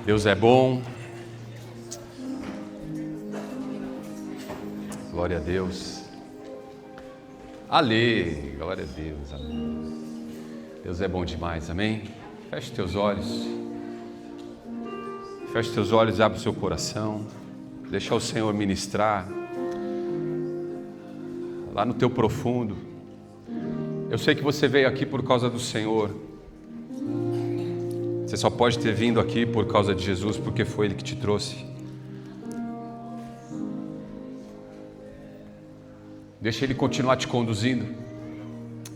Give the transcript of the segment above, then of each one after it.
Deus é bom. Glória a Deus. Ale, glória a Deus, amém. Deus é bom demais, amém? Feche teus olhos. Feche teus olhos e abre o seu coração. Deixa o Senhor ministrar lá no teu profundo. Eu sei que você veio aqui por causa do Senhor. Você só pode ter vindo aqui por causa de Jesus, porque foi Ele que te trouxe. Deixa Ele continuar te conduzindo.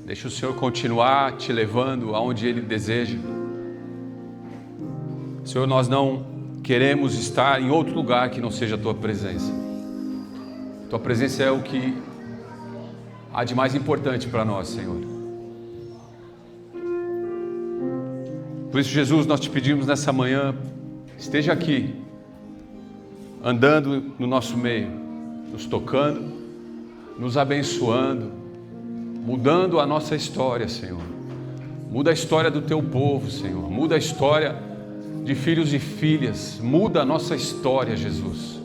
Deixa o Senhor continuar te levando aonde Ele deseja. Senhor, nós não queremos estar em outro lugar que não seja a Tua presença. Tua presença é o que há de mais importante para nós, Senhor. Por isso, Jesus, nós te pedimos nessa manhã, esteja aqui, andando no nosso meio, nos tocando, nos abençoando, mudando a nossa história, Senhor. Muda a história do teu povo, Senhor. Muda a história de filhos e filhas. Muda a nossa história, Jesus.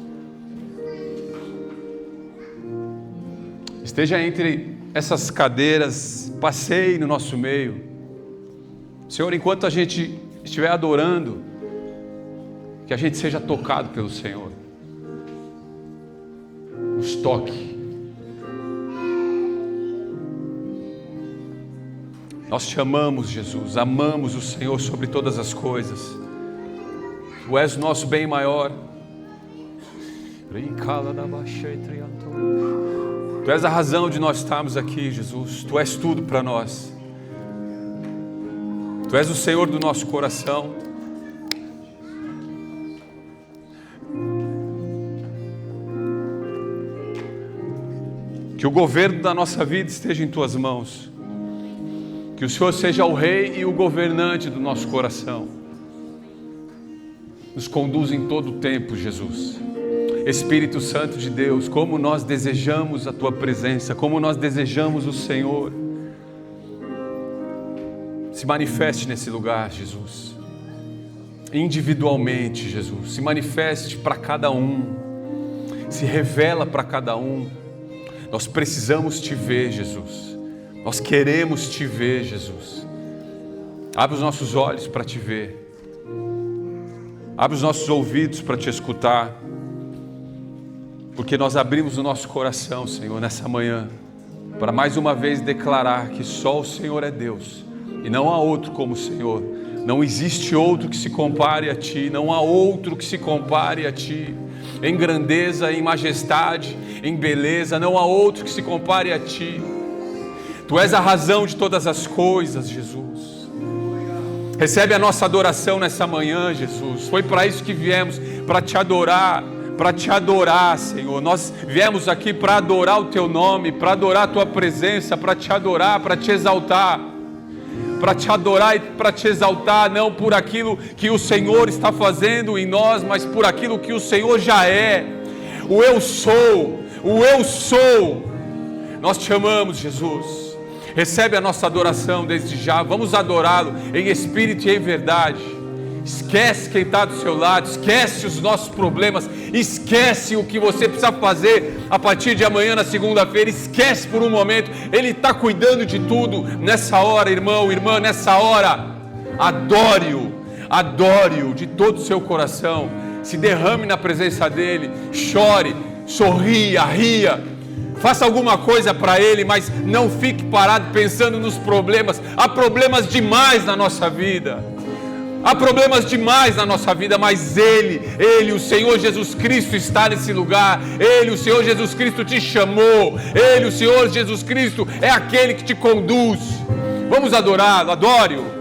Esteja entre essas cadeiras, passeie no nosso meio. Senhor, enquanto a gente estiver adorando, que a gente seja tocado pelo Senhor. Nos toque. Nós te amamos, Jesus, amamos o Senhor sobre todas as coisas. Tu és o nosso bem maior. Tu és a razão de nós estarmos aqui, Jesus. Tu és tudo para nós. Tu és o Senhor do nosso coração. Que o governo da nossa vida esteja em Tuas mãos. Que o Senhor seja o Rei e o governante do nosso coração. Nos conduz em todo o tempo, Jesus. Espírito Santo de Deus, como nós desejamos a Tua presença, como nós desejamos o Senhor. Se manifeste nesse lugar, Jesus. Individualmente, Jesus. Se manifeste para cada um. Se revela para cada um. Nós precisamos Te ver, Jesus. Nós queremos Te ver, Jesus. Abre os nossos olhos para Te ver. Abre os nossos ouvidos para Te escutar. Porque nós abrimos o nosso coração, Senhor, nessa manhã, para mais uma vez declarar que só o Senhor é Deus. E não há outro como o Senhor. Não existe outro que se compare a Ti. Não há outro que se compare a Ti. Em grandeza, em majestade, em beleza. Não há outro que se compare a Ti. Tu és a razão de todas as coisas, Jesus. Recebe a nossa adoração nessa manhã, Jesus. Foi para isso que viemos, para Te adorar. Para Te adorar, Senhor. Nós viemos aqui para adorar o Teu nome, para adorar a Tua presença, para Te adorar, para Te exaltar. Para Te adorar e para Te exaltar, não por aquilo que o Senhor está fazendo em nós, mas por aquilo que o Senhor já é. O Eu Sou, o Eu Sou. Nós Te amamos, Jesus. Recebe a nossa adoração desde já. Vamos adorá-lo em espírito e em verdade. Esquece quem está do seu lado, esquece os nossos problemas, esquece o que você precisa fazer a partir de amanhã na segunda-feira, esquece por um momento. Ele está cuidando de tudo nessa hora, irmão, irmã, nessa hora. Adore-o, adore-o de todo o seu coração, se derrame na presença dEle, chore, sorria, ria, faça alguma coisa para Ele, mas não fique parado pensando nos problemas. Há problemas demais na nossa vida. Há problemas demais na nossa vida, mas Ele, o Senhor Jesus Cristo está nesse lugar. Ele, o Senhor Jesus Cristo te chamou. Ele, o Senhor Jesus Cristo é aquele que te conduz. Vamos adorá-lo, adore-o.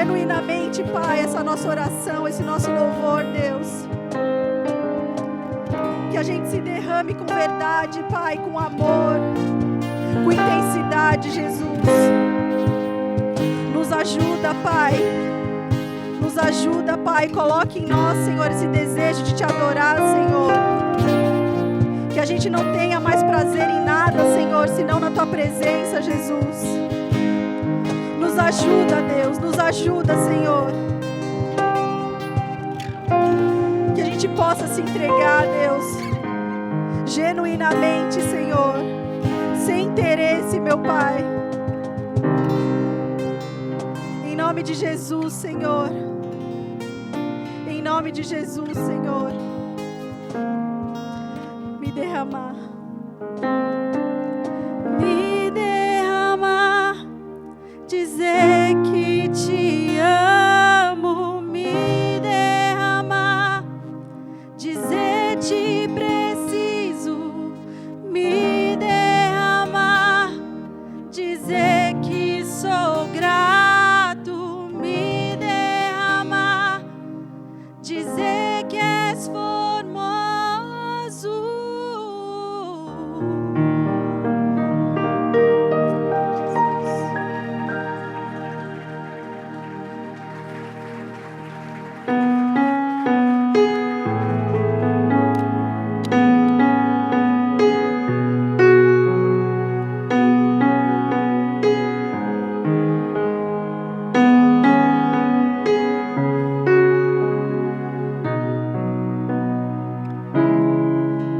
genuinamente, Pai, essa nossa oração, esse nosso louvor, Deus. Que a gente se derrame com verdade, Pai, com amor, com intensidade, Jesus. Nos ajuda, Pai. Nos ajuda, Pai. Coloque em nós, Senhor, esse desejo de te adorar, Senhor. Que a gente não tenha mais prazer em nada, Senhor, senão na tua presença, Jesus. Nos ajuda, Deus. Nos ajuda, Senhor. Que a gente possa se entregar, Deus, genuinamente, Senhor, sem interesse, meu Pai. Em nome de Jesus, Senhor. Em nome de Jesus, Senhor. Me derramar. Me derramar. Dizer que te amo. Me derramar. Dizer te preciso. Me derramar. Dizer que sou grato. Me derramar. Dizer que és formoso.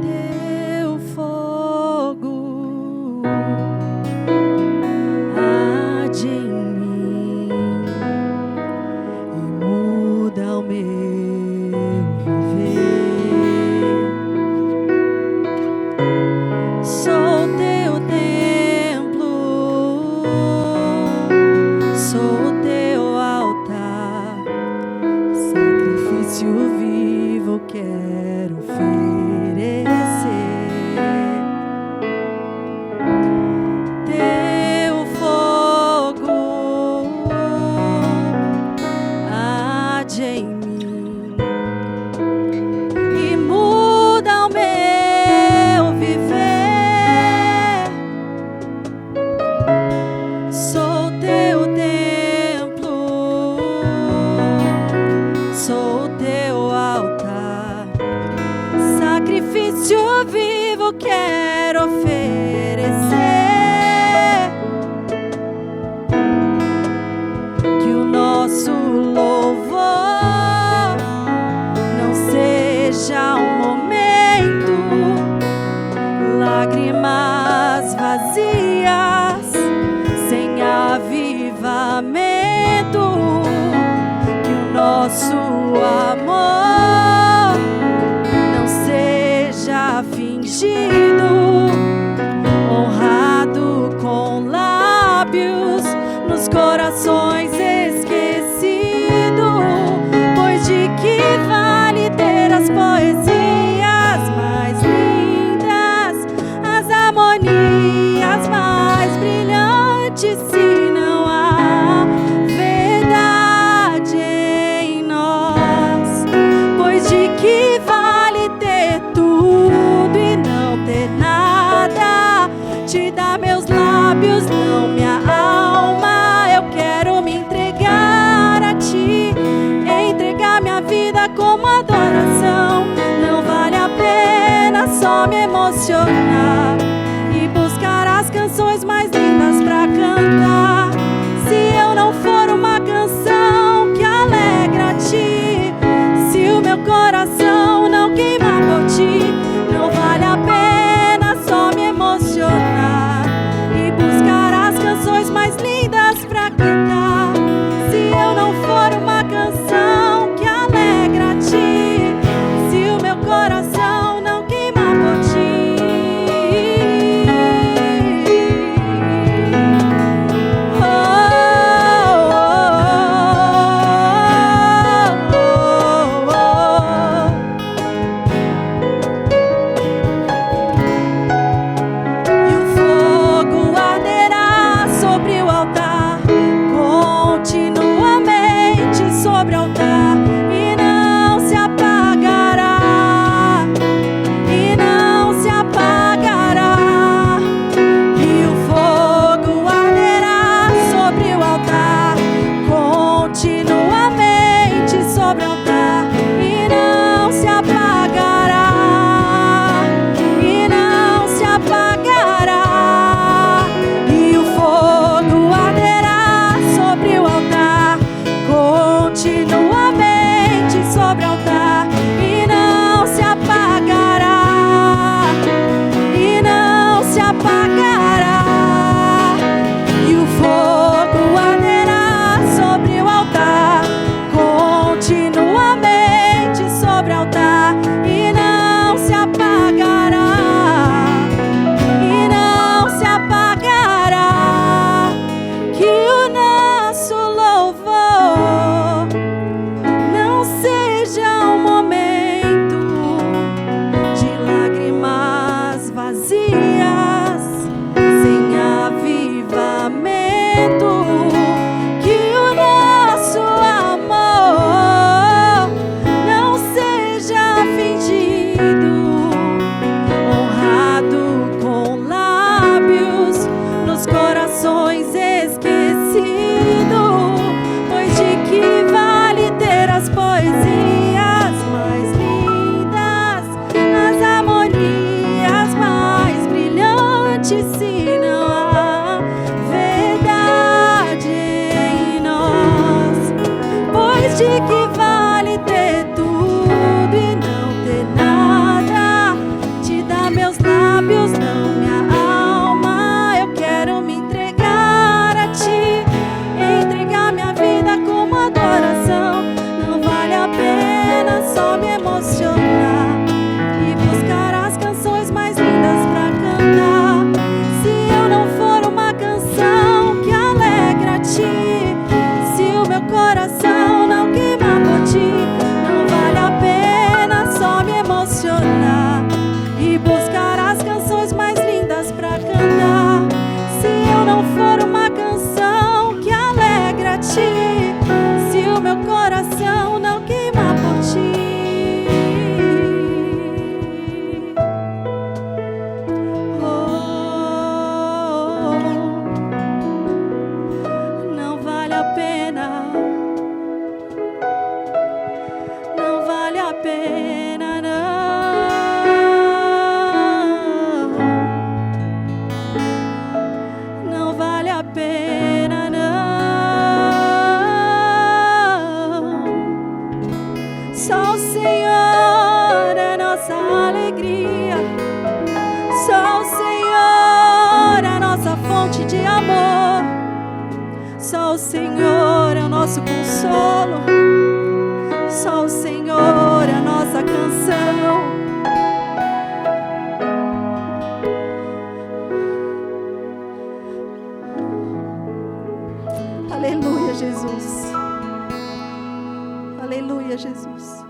Teu fogo arde em mim e muda o meu viver. Sou teu templo, sou teu altar, sacrifício vivo quero oferecer. Teu fogo arde em mim e muda o meu viver. Sou teu templo, sou teu altar, sacrifício vivo quero oferecer. Que o nosso louvor não seja um momento, lágrimas vazias, sem avivamento. Que o nosso amor não seja fingido, honrado com lábios, nos corações esquecido. Pois de que vale ter as poesias mais lindas, as harmonias mais brilhantes, se não há verdade em nós? Pois de que vale ter tudo e não ter nada? Te dá meus lábios, não minha alma. Eu quero me entregar a ti, entregar minha vida como adoração. Não vale a pena só me emocionar e buscar as canções mais lindas pra cantar, se eu não for uma canção que alegra a ti. Se o meu coração não queimar por ti, não vale a pena só me emocionar e buscar as canções mais lindas pra cantar, se eu não for uma canção que alegra a ti. Se o meu coração não queimar por ti. corações esquecidos. Pois de que vale ter as poesias mais lindas, as harmonias mais brilhantes, se não há verdade em nós? Pois de que vale ter tudo e não ter nada? Te dar meus lábios, não minha alma. Eu quero me entregar a ti, entregar minha vida como adoração. Não vale a pena só me emocionar e buscar as canções mais lindas pra cantar, se eu não for uma canção que alegra a ti, se o meu coração não queima por ti. Não vale a pena só me emocionar e buscar as canções mais lindas pra cantar, se eu não for uma canção que alegra a ti, se o meu coração não queima por ti. Oh, não vale a pena, não vale a pena, não vale a pena, não. Só o Senhor é nossa alegria, só o Senhor é nossa fonte de amor, só o Senhor é o nosso consolo, só o Senhor é a nossa canção. Aleluia, Jesus. Aleluia, Jesus.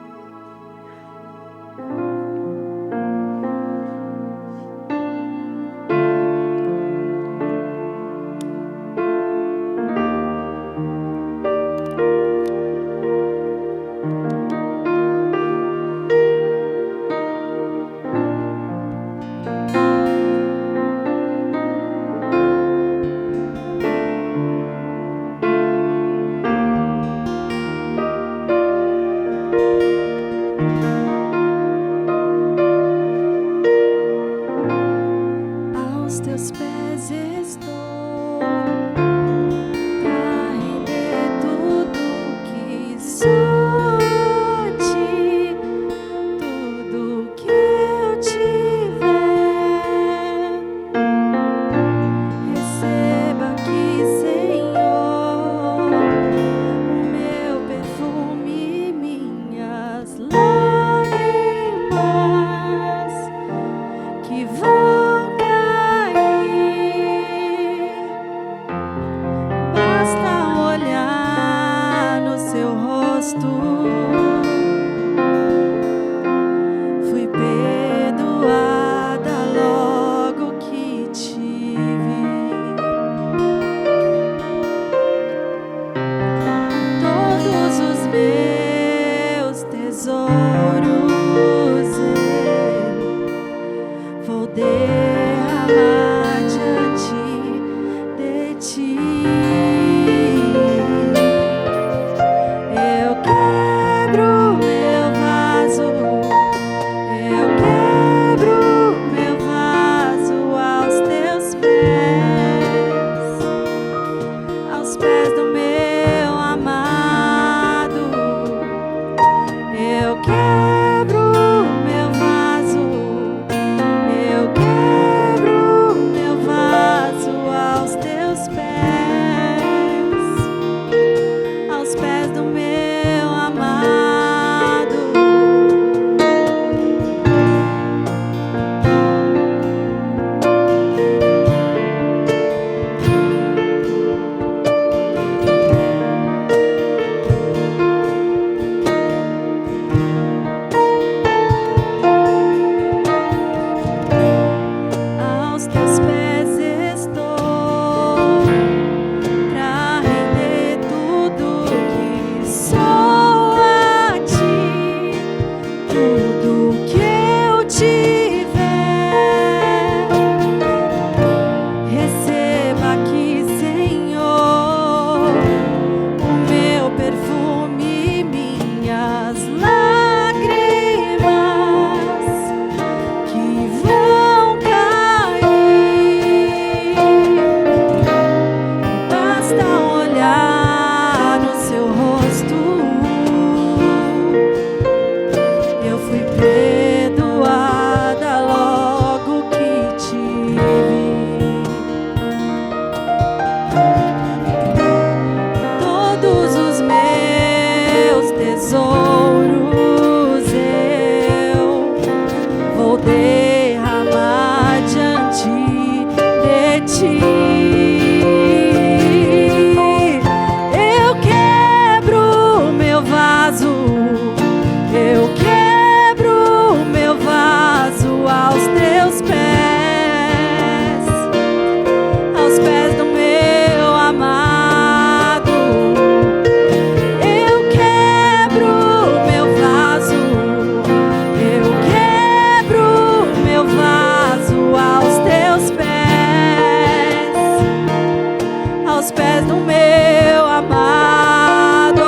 aos pés do meu amado.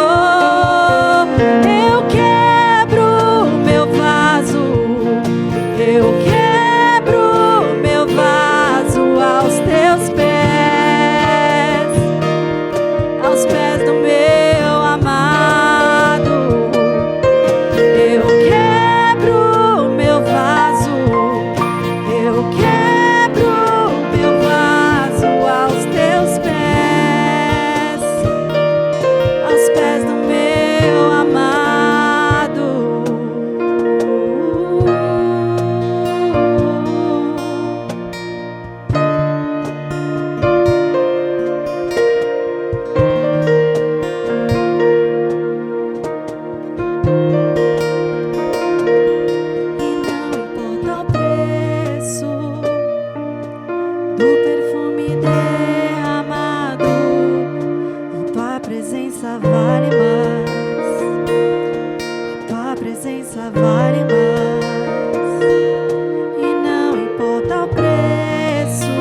Eu quebro meu vaso, eu quebro meu vaso aos teus pés, aos pés do meu amado. Eu quebro meu vaso, eu quebro meu vaso aos teus pés, aos pés do meu amado. E não importa o preço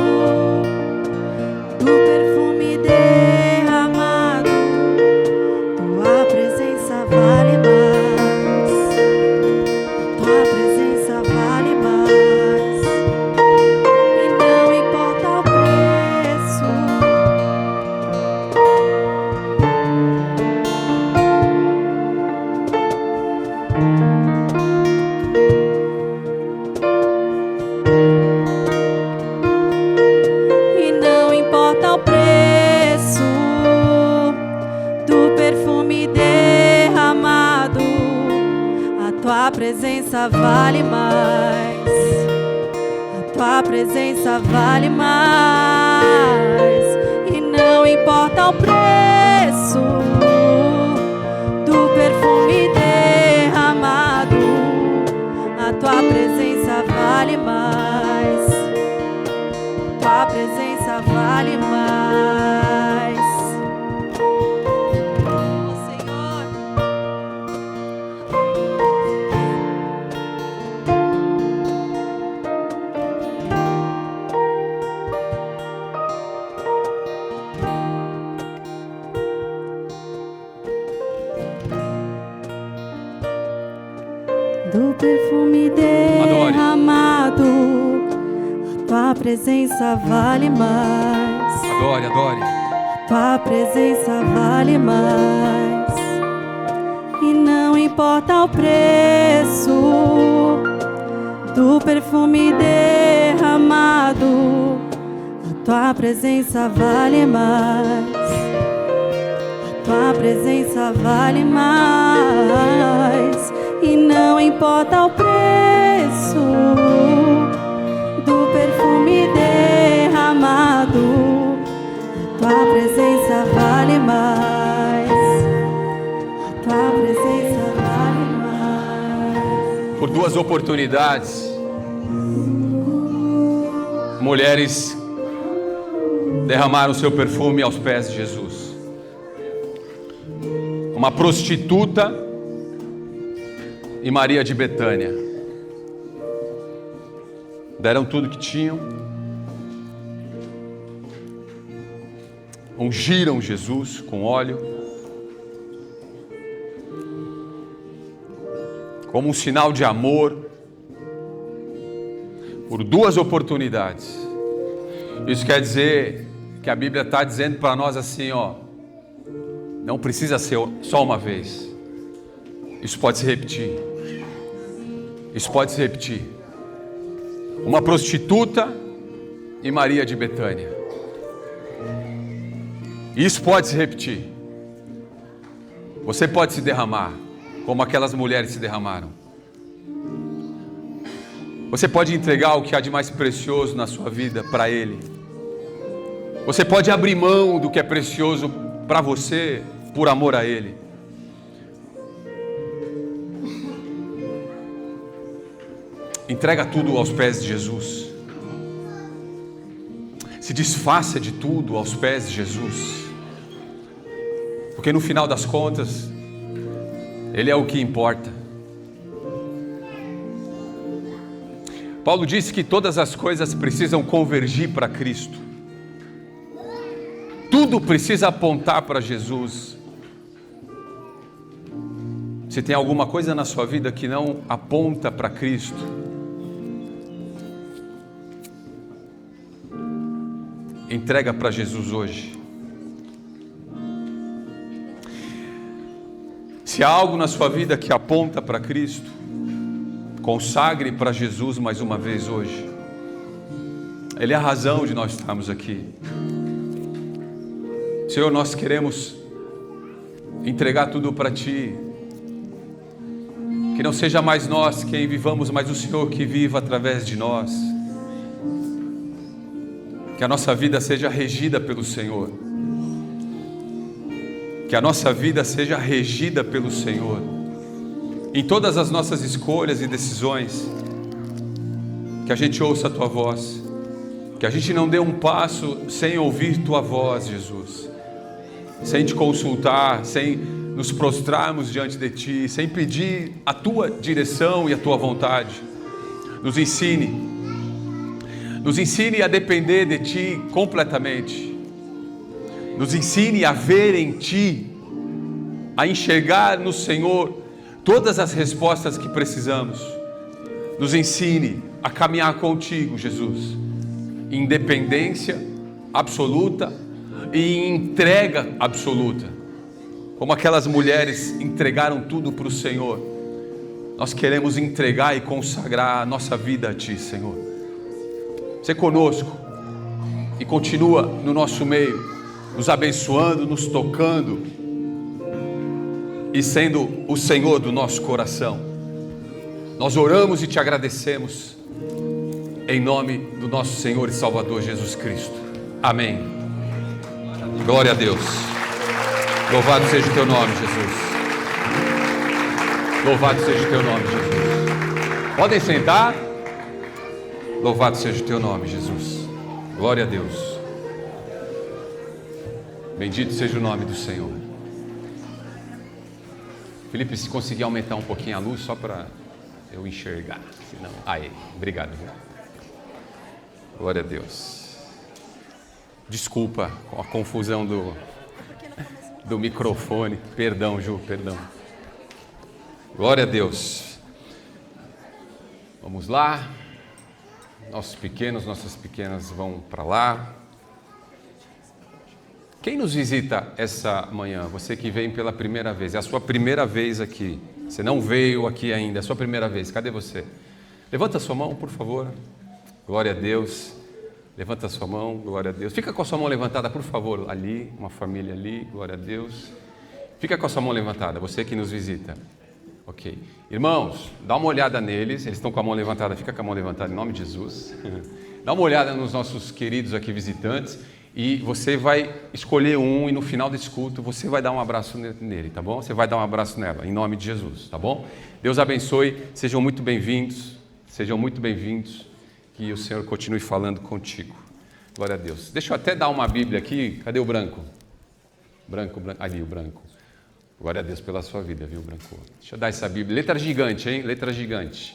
do perfume derramado, tua presença vale mais. Tua presença vale mais. E não importa o preço. E não importa o preço do perfume derramado, a tua presença vale mais. A tua presença vale mais. E não importa o preço do perfume derramado, a tua presença vale mais. Tua presença vale mais. Oh, Senhor. Do perfume derramado, a tua presença vale mais. Adore, adore. Tua presença vale mais. E não importa o preço do perfume derramado, a tua presença vale mais. A tua presença vale mais. E não importa o preço do perfume derramado, a tua presença vale mais. A tua presença vale mais. Por duas oportunidades, mulheres derramaram seu perfume aos pés de Jesus. Uma prostituta e Maria de Betânia deram tudo que tinham, ungiram Jesus com óleo, como um sinal de amor, por duas oportunidades. Isso quer dizer que a Bíblia está dizendo para nós assim, ó, não precisa ser só uma vez. Isso pode se repetir. Isso pode se repetir. Uma prostituta e Maria de Betânia. Isso pode se repetir. Você pode se derramar, como aquelas mulheres se derramaram. Você pode entregar o que há de mais precioso na sua vida para Ele. Você pode abrir mão do que é precioso para você por amor a Ele. Entrega tudo aos pés de Jesus. Se desfaça de tudo aos pés de Jesus. Porque no final das contas, Ele é o que importa. Paulo disse que todas as coisas precisam convergir para Cristo. tudo precisa apontar para Jesus. Se tem alguma coisa na sua vida que não aponta para Cristo, entrega para Jesus hoje. Se há algo na sua vida que aponta para Cristo, consagre para Jesus mais uma vez hoje. Ele é a razão de nós estarmos aqui. Senhor, nós queremos entregar tudo para Ti. Que não seja mais nós quem vivamos, mas o Senhor que viva através de nós. Que a nossa vida seja regida pelo Senhor. Que a nossa vida seja regida pelo Senhor. Em todas as nossas escolhas e decisões. Que a gente ouça a Tua voz. Que a gente não dê um passo sem ouvir Tua voz, Jesus. Sem Te consultar, sem nos prostrarmos diante de Ti, sem pedir a Tua direção e a Tua vontade. Nos ensine a depender de Ti completamente. Nos ensine a ver em Ti, a enxergar no Senhor todas as respostas que precisamos. Nos ensine a caminhar contigo, Jesus, em dependência absoluta e em entrega absoluta. Como aquelas mulheres entregaram tudo para o Senhor, nós queremos entregar e consagrar a nossa vida a Ti, Senhor. Sê conosco e continua no nosso meio, nos abençoando, nos tocando e sendo o Senhor do nosso coração. Nós oramos e Te agradecemos em nome do nosso Senhor e Salvador Jesus Cristo. Amém. Glória a Deus. Louvado seja o Teu nome, Jesus. Louvado seja o Teu nome, Jesus. Podem sentar. Louvado seja o Teu nome, Jesus. Glória a Deus. Bendito seja o nome do Senhor. Felipe, se conseguir aumentar um pouquinho a luz, só para eu enxergar. Senão... Aí, obrigado. Glória a Deus. Desculpa a confusão do microfone. Perdão, Ju, perdão. Glória a Deus. Vamos lá. Nossos pequenos, nossas pequenas vão para lá. Quem nos visita essa manhã? Você que vem pela primeira vez. É a sua primeira vez aqui. Você não veio aqui ainda. É a sua primeira vez. Cadê você? Levanta a sua mão, por favor. Glória a Deus. Levanta a sua mão, glória a Deus. Fica com a sua mão levantada, por favor, ali, uma família ali, glória a Deus. Fica com a sua mão levantada, você que nos visita. Ok. Irmãos, dá uma olhada neles, eles estão com a mão levantada, fica com a mão levantada em nome de Jesus. Dá uma olhada nos nossos queridos aqui visitantes e você vai escolher um e no final desse culto você vai dar um abraço nele, tá bom? Você vai dar um abraço nela, em nome de Jesus, tá bom? Deus abençoe, sejam muito bem-vindos, que o Senhor continue falando contigo. Glória a Deus. Deixa eu até dar uma Bíblia aqui. Cadê o branco? Branco. Ali o branco. Glória a Deus pela sua vida, viu, branco? Deixa eu dar essa Bíblia. Letra gigante, hein? Letra gigante.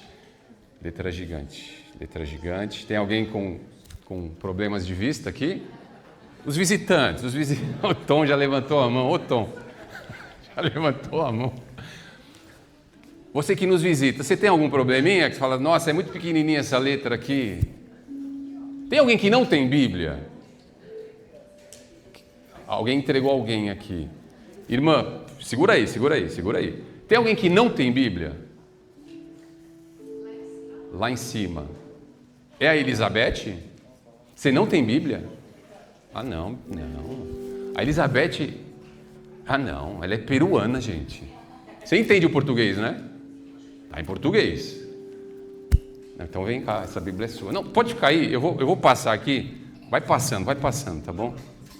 Tem alguém com problemas de vista aqui? Os visitantes. O Tom já levantou a mão. Ô, Tom. Já levantou a mão. Você que nos visita, você tem algum probleminha que você fala, nossa, é muito pequenininha essa letra aqui? Tem alguém que não tem Bíblia? Alguém entregou alguém aqui. Irmã, segura aí. Tem alguém que não tem Bíblia? Lá em cima. É a Elizabeth? Você não tem Bíblia? Ah, não. A Elizabeth... Ah, não, ela é peruana, gente. Você entende o português, né? Está em português. Então vem cá, essa Bíblia é sua. Não, pode ficar aí, eu vou passar aqui. Vai passando, tá bom?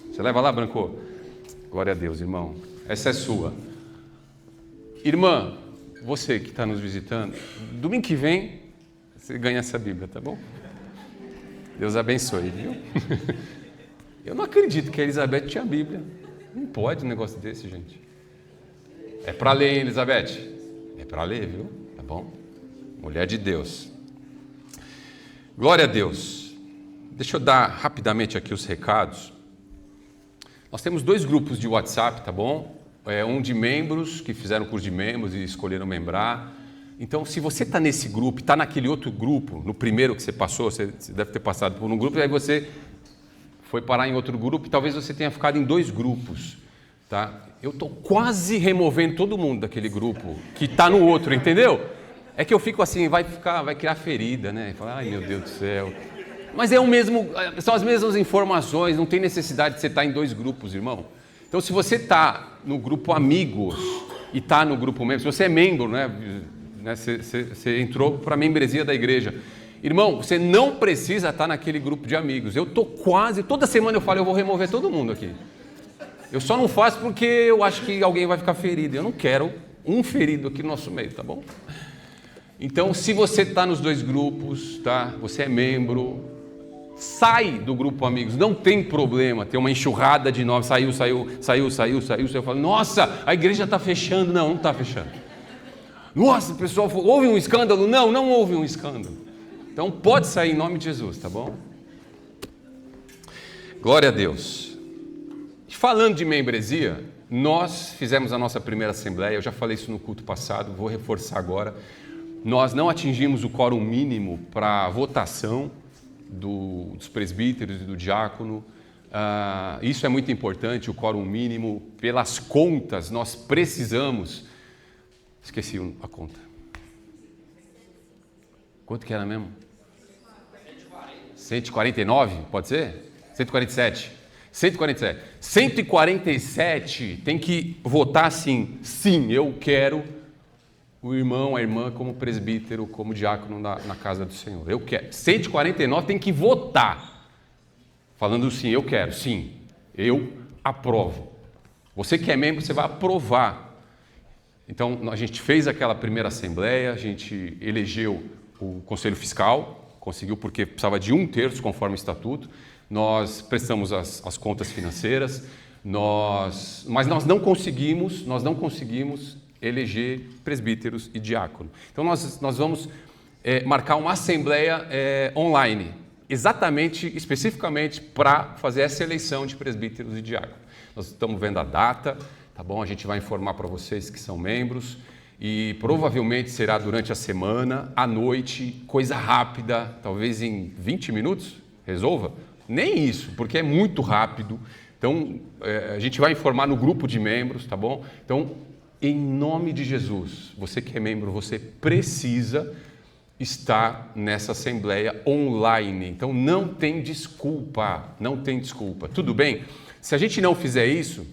Você leva lá, Branco? Glória a Deus, irmão. Essa é sua. Irmã, você que está nos visitando, domingo que vem, você ganha essa Bíblia, tá bom? Deus abençoe, viu? Eu não acredito que a Elizabeth tinha Bíblia. Não pode um negócio desse, gente. É para ler, hein, Elizabeth? É para ler, viu? Tá bom? Mulher de Deus. Glória a Deus. Deixa eu dar rapidamente aqui os recados. Nós temos 2 grupos de WhatsApp, tá bom? Um de membros que fizeram curso de membros e escolheram membrar. Então, se você está nesse grupo, está naquele outro grupo, no primeiro que você passou, você deve ter passado por um grupo, e aí você foi parar em outro grupo, e talvez você tenha ficado em 2 grupos, tá? Eu estou quase removendo todo mundo daquele grupo que está no outro, entendeu? É que eu fico assim, vai criar ferida, né? Fala, ai meu Deus do céu. Mas são as mesmas informações, não tem necessidade de você estar em 2 grupos, irmão. Então, se você está no grupo amigos e está no grupo membro, se você é membro, né? Você entrou para a membresia da igreja. Irmão, você não precisa estar naquele grupo de amigos. Eu estou quase, toda semana eu falo, eu vou remover todo mundo aqui. Eu só não faço porque eu acho que alguém vai ficar ferido. Eu não quero um ferido aqui no nosso meio, tá bom? Então, se você está nos 2 grupos, tá? Você é membro, sai do grupo amigos. Não tem problema, tem uma enxurrada de novos. Saiu. Eu falo, nossa, a igreja está fechando. Não está fechando. Nossa, o pessoal falou, houve um escândalo? Não houve um escândalo. Então pode sair em nome de Jesus, tá bom? Glória a Deus. Falando de membresia, nós fizemos a nossa primeira assembleia, eu já falei isso no culto passado, vou reforçar agora. Nós não atingimos o quórum mínimo para a votação dos presbíteros e do diácono. Isso é muito importante, o quórum mínimo. Pelas contas, nós precisamos... Esqueci a conta. Quanto que era mesmo? 149, pode ser? 147. 147 tem que votar assim, sim, eu quero o irmão, a irmã como presbítero, como diácono na casa do Senhor. Eu quero. 149 tem que votar. Falando sim, eu quero, sim, eu aprovo. Você que é membro, você vai aprovar. Então, a gente fez aquela primeira assembleia, a gente elegeu o Conselho Fiscal, conseguiu porque precisava de 1/3 conforme o estatuto, nós prestamos as contas financeiras, mas nós não conseguimos eleger presbíteros e diácono. Então, nós vamos marcar uma assembleia online, especificamente para fazer essa eleição de presbíteros e diáconos. Nós estamos vendo a data, tá bom? A gente vai informar para vocês que são membros e provavelmente será durante a semana, à noite, coisa rápida, talvez em 20 minutos, resolva? Nem isso, porque é muito rápido. Então, a gente vai informar no grupo de membros, tá bom? Então, em nome de Jesus, você que é membro, você precisa estar nessa assembleia online. Então, não tem desculpa. Tudo bem? Se a gente não fizer isso,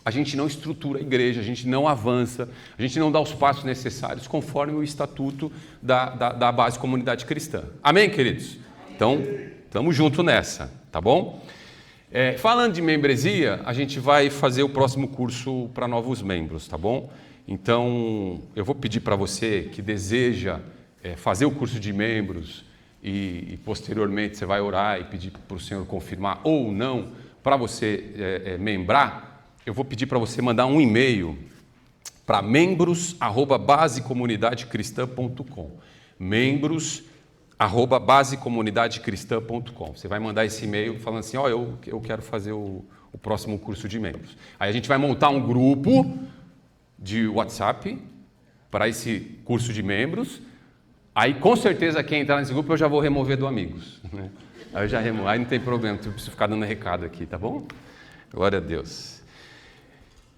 a gente não estrutura a igreja, a gente não avança, a gente não dá os passos necessários conforme o estatuto da base comunidade cristã. Amém, queridos? Então, estamos juntos nessa, tá bom? Falando de membresia, a gente vai fazer o próximo curso para novos membros, tá bom? Então, eu vou pedir para você que deseja fazer o curso de membros e posteriormente você vai orar e pedir para o Senhor confirmar ou não para você membrar. Eu vou pedir para você mandar um e-mail para membros@basecomunidadecristã.com. membros@basecomunidadecristã.com. Você vai mandar esse e-mail falando assim, eu quero fazer o próximo curso de membros. Aí a gente vai montar um grupo de WhatsApp para esse curso de membros. Aí com certeza quem entrar nesse grupo eu já vou remover do amigos. Né? Aí eu já removo, aí não tem problema, eu preciso ficar dando recado aqui, tá bom? Glória a Deus.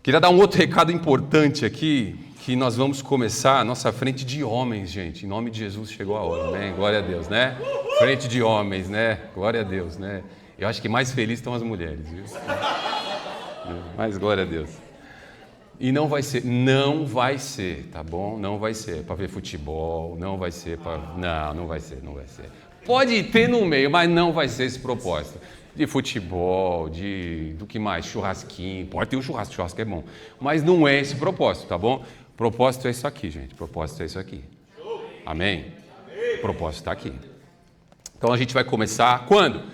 Queria dar um outro recado importante aqui, que nós vamos começar a nossa frente de homens, gente. Em nome de Jesus chegou a hora, né? Glória a Deus, né? Frente de homens, né? Glória a Deus, né? Eu acho que mais felizes estão as mulheres, viu? Mas glória a Deus. E não vai ser, tá bom? Não vai ser para ver futebol, não vai ser para... Não vai ser. Pode ter no meio, mas não vai ser esse propósito. De futebol, do que mais? Churrasquinho, pode ter um churrasco é bom. Mas não é esse propósito, tá bom? O propósito é isso aqui, gente. O propósito é isso aqui. Amém? O propósito está aqui. Então a gente vai começar quando?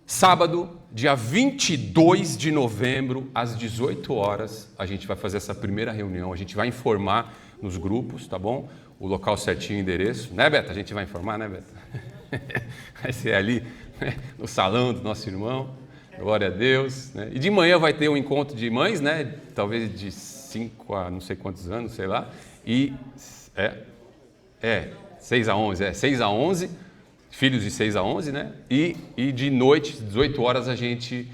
Sábado, dia 22 de novembro, às 18 horas, a gente vai fazer essa primeira reunião. A gente vai informar nos grupos, tá bom? O local certinho, o endereço. Né, Beta? A gente vai informar, né, Beta? Vai ser ali, né? No salão do nosso irmão. Glória a Deus, né? E de manhã vai ter um encontro de mães, né? Talvez de 5 a não sei quantos anos, sei lá. E 6 a 11, 6 a 11, filhos de 6 a 11, né? E de noite, 18 horas, a gente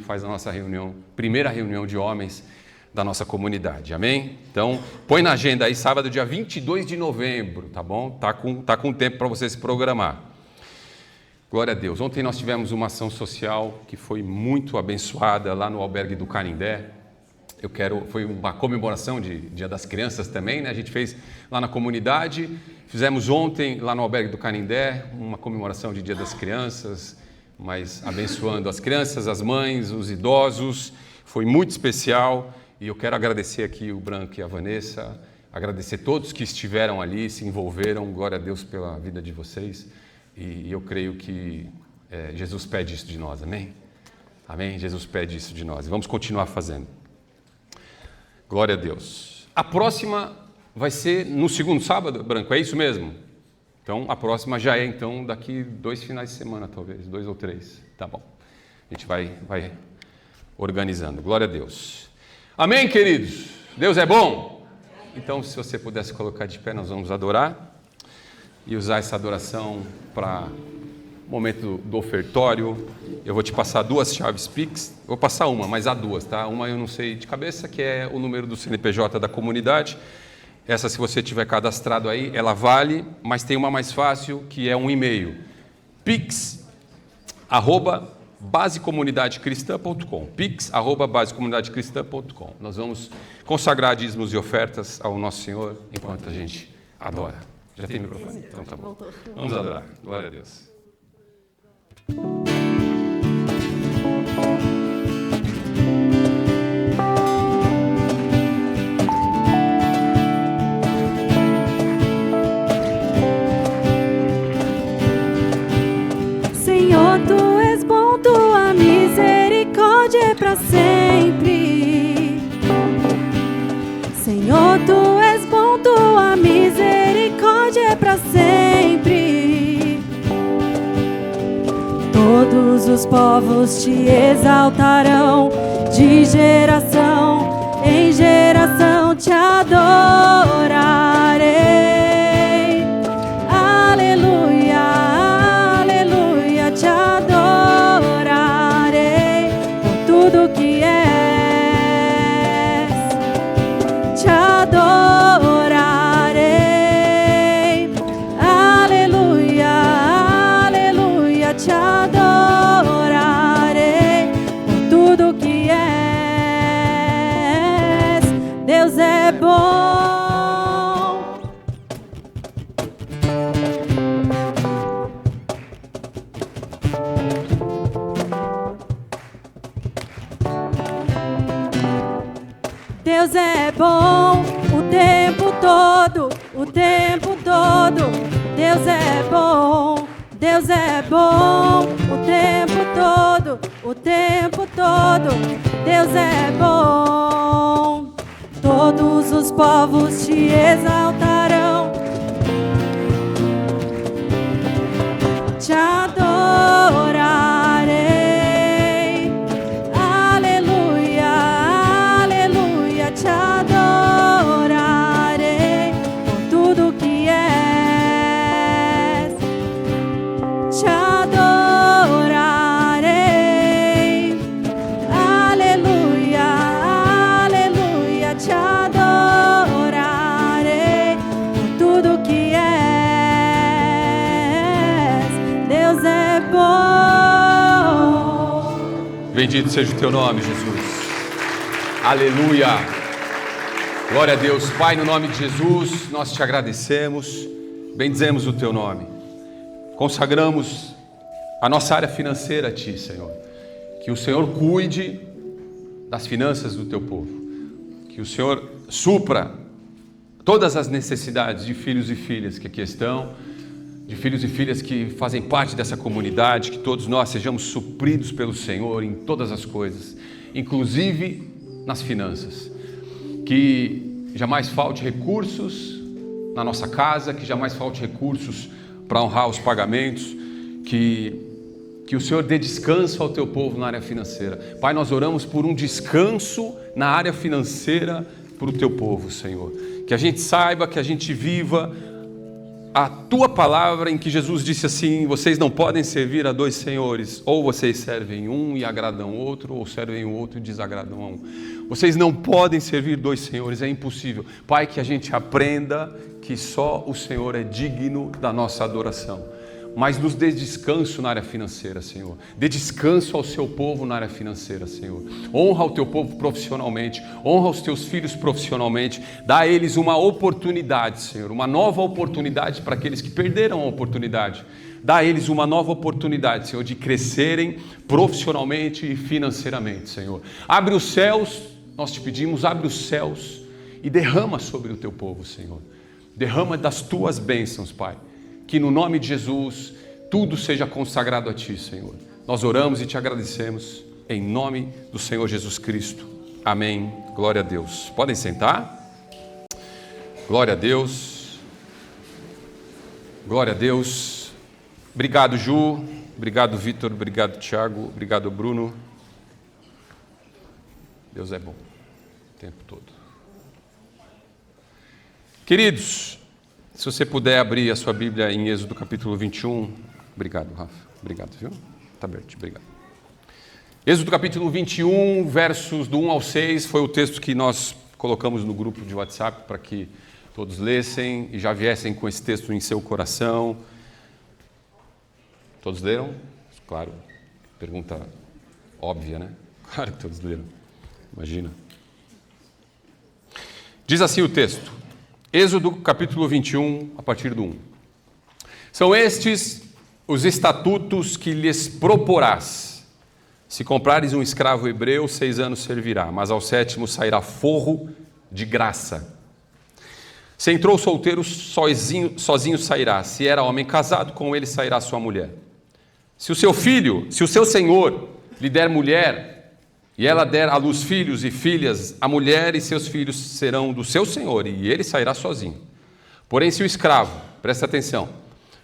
faz a nossa reunião, primeira reunião de homens da nossa comunidade, amém? Então, põe na agenda aí, sábado, dia 22 de novembro, tá bom? Tá com tempo para você se programar. Glória a Deus. Ontem nós tivemos uma ação social que foi muito abençoada lá no albergue do Canindé. Foi uma comemoração de Dia das Crianças também, né? A gente fez lá na comunidade, fizemos ontem lá no albergue do Canindé uma comemoração de Dia das Crianças, mas abençoando as crianças, as mães, os idosos. Foi muito especial e eu quero agradecer aqui o Branco e a Vanessa, agradecer todos que estiveram ali, se envolveram. Glória a Deus pela vida de vocês. E eu creio que Jesus pede isso de nós, amém? Amém? Jesus pede isso de nós. E vamos continuar fazendo. Glória a Deus. A próxima vai ser no segundo sábado, Branco, é isso mesmo? Então, a próxima já é, então, daqui 2 finais de semana, talvez, 2 ou 3. Tá bom. A gente vai organizando. Glória a Deus. Amém, queridos? Deus é bom? Então, se você pudesse colocar de pé, nós vamos adorar. E usar essa adoração para o momento do ofertório. Eu vou te passar 2 chaves Pix. Vou passar uma, mas há 2, tá? Uma eu não sei de cabeça, que é o número do CNPJ da comunidade. Essa, se você tiver cadastrado aí, ela vale, mas tem uma mais fácil, que é um e-mail. pix@basecomunidadecristã.com. pix@basecomunidadecristã.com. Nós vamos consagrar dízimos e ofertas ao nosso Senhor enquanto a gente adora. Já tem microfone? Então tá bom. Vamos adorar. Glória a Deus. Senhor, tu és bom, tua misericórdia é para sempre. Senhor, tu és bom, tua misericórdia é para sempre. Todos os povos te exaltarão, de geração em geração te adorarei. Aleluia, aleluia, te adorarei por tudo que és, te adorarei. Aleluia, aleluia, te adorarei por tudo que és. Deus é bom. Deus é bom o tempo todo, o tempo todo. Deus é bom, Deus é bom o tempo todo, o tempo todo. Deus é bom. Todos os povos te exaltarão, te adorarei. Aleluia, aleluia, te adorarei por tudo que és, te adorarei. Aleluia, aleluia, te adorarei por tudo que és. Deus é bom. Bendito seja o teu nome, Jesus. Aleluia. Glória a Deus. Pai, no nome de Jesus, nós te agradecemos, bendizemos o teu nome. Consagramos a nossa área financeira a ti, Senhor. Que o Senhor cuide das finanças do teu povo. Que o Senhor supra todas as necessidades de filhos e filhas que aqui estão, de filhos e filhas que fazem parte dessa comunidade, que todos nós sejamos supridos pelo Senhor em todas as coisas, inclusive nas finanças. Que jamais falte recursos na nossa casa, que jamais falte recursos para honrar os pagamentos, que Que o Senhor dê descanso ao teu povo na área financeira. Pai, nós oramos por um descanso na área financeira para o teu povo, Senhor. Que a gente saiba, que a gente viva a tua palavra em que Jesus disse assim: vocês não podem servir a dois senhores, ou vocês servem um e agradam o outro, ou servem o outro e desagradam a um. Vocês não podem servir dois senhores, é impossível. Pai, que a gente aprenda que só o Senhor é digno da nossa adoração. Mas nos dê descanso na área financeira, Senhor. Dê descanso ao seu povo na área financeira, Senhor. Honra o teu povo profissionalmente. Honra os teus filhos profissionalmente. Dá a eles uma oportunidade, Senhor. Uma nova oportunidade para aqueles que perderam a oportunidade. Dá a eles uma nova oportunidade, Senhor, de crescerem profissionalmente e financeiramente, Senhor. Abre os céus, nós te pedimos, abre os céus e derrama sobre o teu povo, Senhor. Derrama das tuas bênçãos, Pai. Que no nome de Jesus, tudo seja consagrado a Ti, Senhor. Nós oramos e Te agradecemos, em nome do Senhor Jesus Cristo. Amém. Glória a Deus. Podem sentar? Glória a Deus. Glória a Deus. Obrigado, Ju. Obrigado, Vitor. Obrigado, Tiago. Obrigado, Bruno. Deus é bom o tempo todo. Queridos, se você puder abrir a sua Bíblia em Êxodo capítulo 21. Obrigado, Rafa. Obrigado, viu? Tá aberto, obrigado. Êxodo capítulo 21, versos do 1 ao 6, foi o texto que nós colocamos no grupo de WhatsApp para que todos lessem e já viessem com esse texto em seu coração. Todos leram? Claro. Pergunta óbvia, né? Claro que todos leram. Imagina. Diz assim o texto. Êxodo capítulo 21, a partir do 1. São estes os estatutos que lhes proporás. Se comprares um escravo hebreu, 6 anos servirá, mas ao 7º sairá forro de graça. Se entrou solteiro, sozinho sairá. Se era homem casado, com ele sairá sua mulher. Se o seu senhor lhe der mulher, e ela der à luz filhos e filhas, a mulher e seus filhos serão do seu senhor, e ele sairá sozinho. Porém, se o escravo, presta atenção,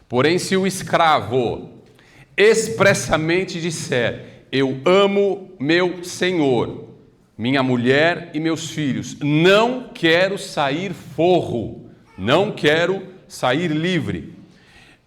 porém, se o escravo expressamente disser: eu amo meu senhor, minha mulher e meus filhos, não quero sair forro, não quero sair livre.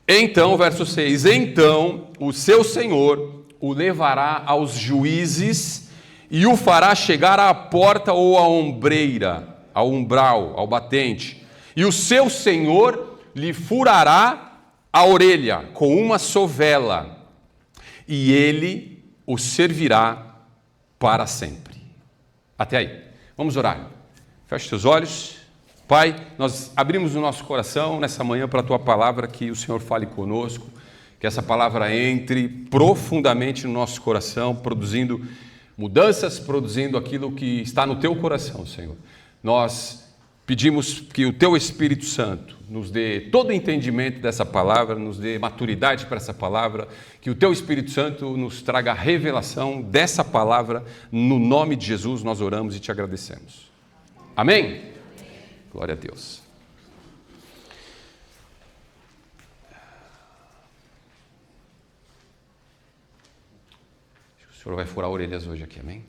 Então, verso 6, então o seu senhor o levará aos juízes e o fará chegar à porta ou à ombreira, ao umbral, ao batente. E o seu senhor lhe furará a orelha com uma sovela, e ele o servirá para sempre. Até aí. Vamos orar. Feche seus olhos. Pai, nós abrimos o nosso coração nessa manhã para a Tua palavra, que o Senhor fale conosco, que essa palavra entre profundamente no nosso coração, produzindo mudanças, produzindo aquilo que está no Teu coração, Senhor. Nós pedimos que o Teu Espírito Santo nos dê todo o entendimento dessa palavra, nos dê maturidade para essa palavra, que o Teu Espírito Santo nos traga a revelação dessa palavra. No nome de Jesus nós oramos e Te agradecemos. Amém? Glória a Deus. O Senhor vai furar orelhas hoje aqui, amém?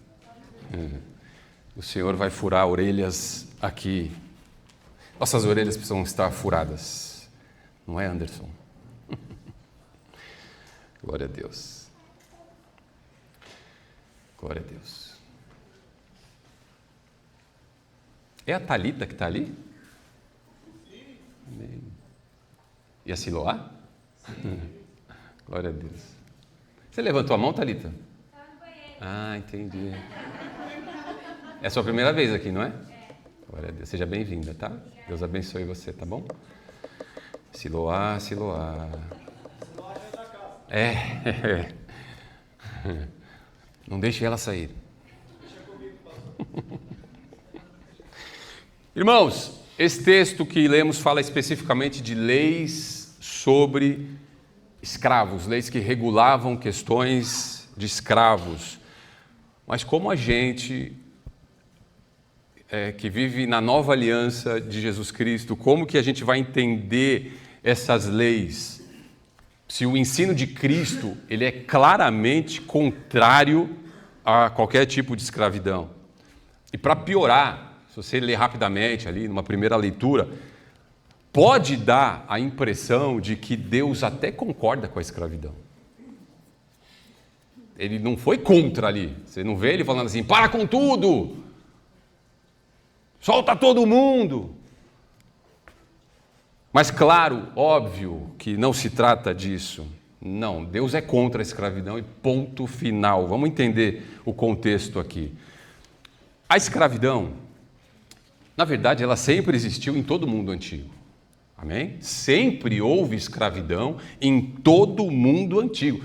O Senhor vai furar orelhas aqui. Nossas orelhas precisam estar furadas. Não é, Anderson? Glória a Deus. Glória a Deus. É a Thalita que está ali? Amém. E a Siloá? Glória a Deus. Você levantou a mão, Thalita? Ah, entendi. É a sua primeira vez aqui, não é? Glória a Deus. Seja bem-vinda, tá? Deus abençoe você, tá bom? Siloá, Siloá. É. Não deixe ela sair. Irmãos, esse texto que lemos fala especificamente de leis sobre escravos, leis que regulavam questões de escravos. Mas como a gente que vive na nova aliança de Jesus Cristo, como que a gente vai entender essas leis? se o ensino de Cristo ele é claramente contrário a qualquer tipo de escravidão. E para piorar, se você ler rapidamente ali, numa primeira leitura, pode dar a impressão de que Deus até concorda com a escravidão. Ele não foi contra ali. Você não vê ele falando assim, para com tudo, solta todo mundo. Mas claro, óbvio que não se trata disso. Não, Deus é contra a escravidão e ponto final. Vamos entender o contexto aqui. A escravidão, na verdade, ela sempre existiu em todo o mundo antigo. Amém? Sempre houve escravidão em todo o mundo antigo,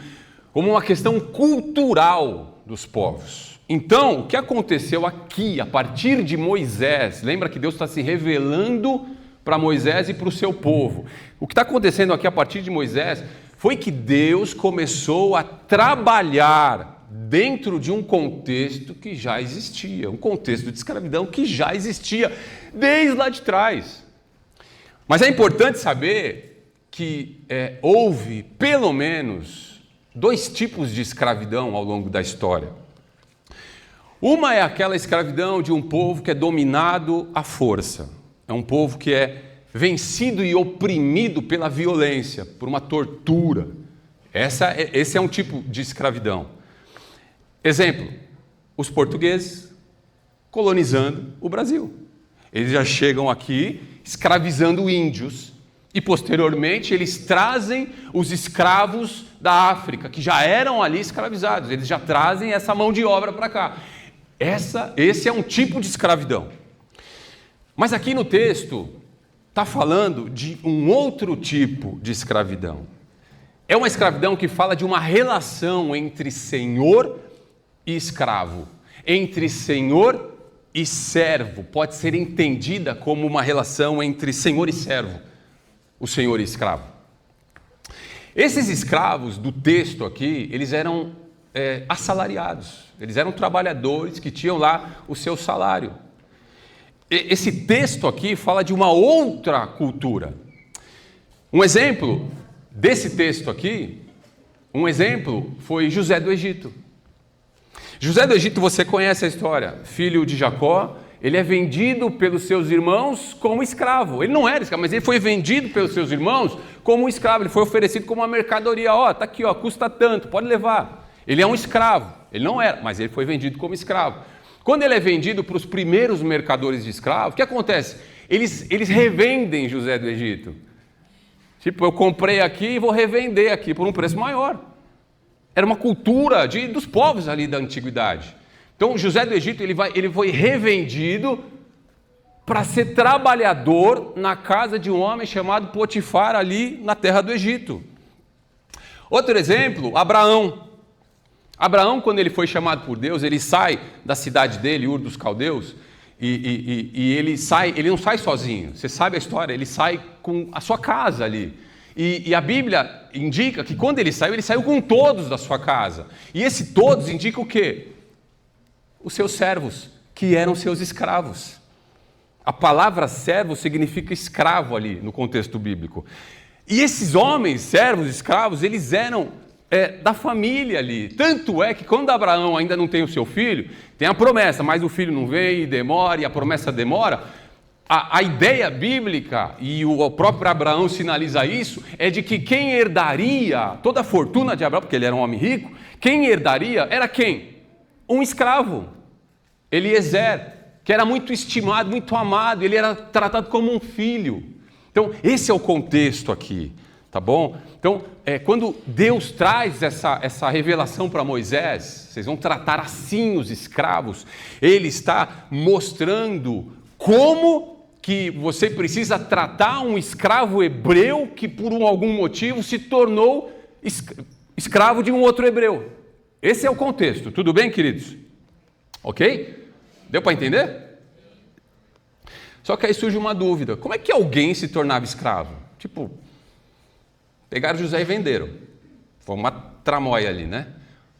como uma questão cultural dos povos. Então, o que aconteceu aqui, a partir de Moisés, lembra que Deus está se revelando para Moisés e para o seu povo. O que está acontecendo aqui a partir de Moisés foi que Deus começou a trabalhar dentro de um contexto que já existia, um contexto de escravidão que já existia desde lá de trás. Mas é importante saber que houve pelo menos 2 tipos de escravidão ao longo da história. Uma é aquela escravidão de um povo que é dominado à força. É um povo que é vencido e oprimido pela violência, por uma tortura. Esse é um tipo de escravidão. Exemplo, os portugueses colonizando o Brasil. Eles já chegam aqui escravizando índios e, posteriormente, eles trazem os escravos da África, que já eram ali escravizados. Eles já trazem essa mão de obra para cá. Esse é um tipo de escravidão. Mas aqui no texto está falando de um outro tipo de escravidão. É uma escravidão que fala de uma relação entre senhor e escravo, entre senhor e servo. Pode ser entendida como uma relação entre senhor e servo, o senhor e escravo. Esses escravos do texto aqui, eles eram assalariados, eles eram trabalhadores que tinham lá o seu salário. Esse texto aqui fala de uma outra cultura. Um exemplo desse texto aqui, foi José do Egito. José do Egito, você conhece a história, filho de Jacó, ele é vendido pelos seus irmãos como escravo. Ele não era escravo, mas ele foi vendido pelos seus irmãos como um escravo, ele foi oferecido como uma mercadoria, está aqui, custa tanto, pode levar. Ele é um escravo, ele não era, mas ele foi vendido como escravo. Quando ele é vendido para os primeiros mercadores de escravos, o que acontece? Eles revendem José do Egito. Tipo, eu comprei aqui e vou revender aqui por um preço maior. Era uma cultura dos povos ali da antiguidade. Então, José do Egito ele foi revendido para ser trabalhador na casa de um homem chamado Potifar ali na terra do Egito. Outro exemplo, Abraão. Abraão, quando ele foi chamado por Deus, ele sai da cidade dele, Ur dos Caldeus, e ele não sai sozinho. Você sabe a história, ele sai com a sua casa ali. E a Bíblia indica que quando ele saiu com todos da sua casa. E esse todos indica o quê? Os seus servos, que eram seus escravos. A palavra servo significa escravo ali no contexto bíblico. E esses homens, servos, escravos, eles eram da família ali. Tanto é que quando Abraão ainda não tem o seu filho, tem a promessa, mas o filho não vem e demora, e a promessa demora. A ideia bíblica, e o próprio Abraão sinaliza isso, é de que quem herdaria toda a fortuna de Abraão, porque ele era um homem rico, quem herdaria era quem? Um escravo, Eliezer, que era muito estimado, muito amado, ele era tratado como um filho. Então, esse é o contexto aqui. Tá bom? Então, quando Deus traz essa revelação para Moisés, vocês vão tratar assim os escravos, ele está mostrando como que você precisa tratar um escravo hebreu que por algum motivo se tornou escravo de um outro hebreu. Esse é o contexto, tudo bem, queridos? Ok? Deu para entender? Só que aí surge uma dúvida, como é que alguém se tornava escravo? Tipo, pegaram José e venderam. Foi uma tramóia ali, né?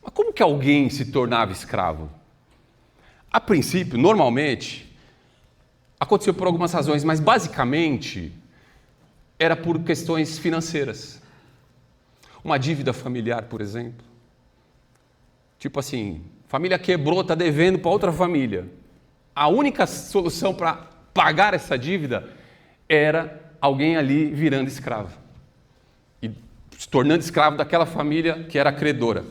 Mas como que alguém se tornava escravo? A princípio, normalmente, aconteceu por algumas razões, mas basicamente era por questões financeiras. uma dívida familiar, por exemplo. Tipo assim, família quebrou, está devendo para outra família. A única solução para pagar essa dívida era alguém ali virando escravo. E se tornando escravo daquela família que era credora.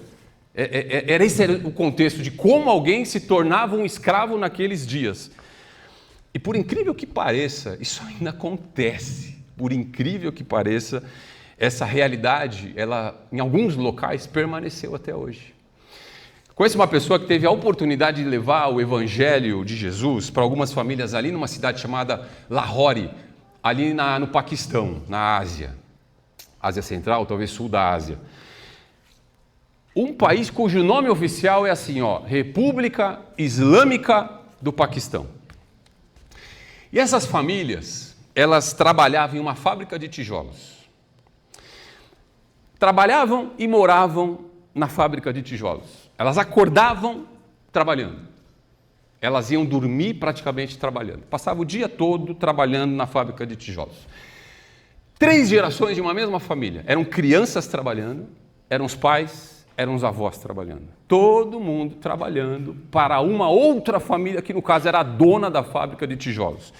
Esse era o contexto de como alguém se tornava um escravo naqueles dias. E por incrível que pareça, isso ainda acontece. Por incrível que pareça, essa realidade, ela em alguns locais permaneceu até hoje. Conheço uma pessoa que teve a oportunidade de levar o Evangelho de Jesus para algumas famílias ali numa cidade chamada Lahore, ali no Paquistão, na Ásia. Ásia Central, talvez sul da Ásia. Um país cujo nome oficial é assim, República Islâmica do Paquistão. E essas famílias, elas trabalhavam em uma fábrica de tijolos. Trabalhavam e moravam na fábrica de tijolos. Elas acordavam trabalhando. Elas iam dormir praticamente trabalhando. Passavam o dia todo trabalhando na fábrica de tijolos. 3 gerações de uma mesma família. Eram crianças trabalhando, eram os pais, eram os avós trabalhando. Todo mundo trabalhando para uma outra família, que no caso era a dona da fábrica de tijolos.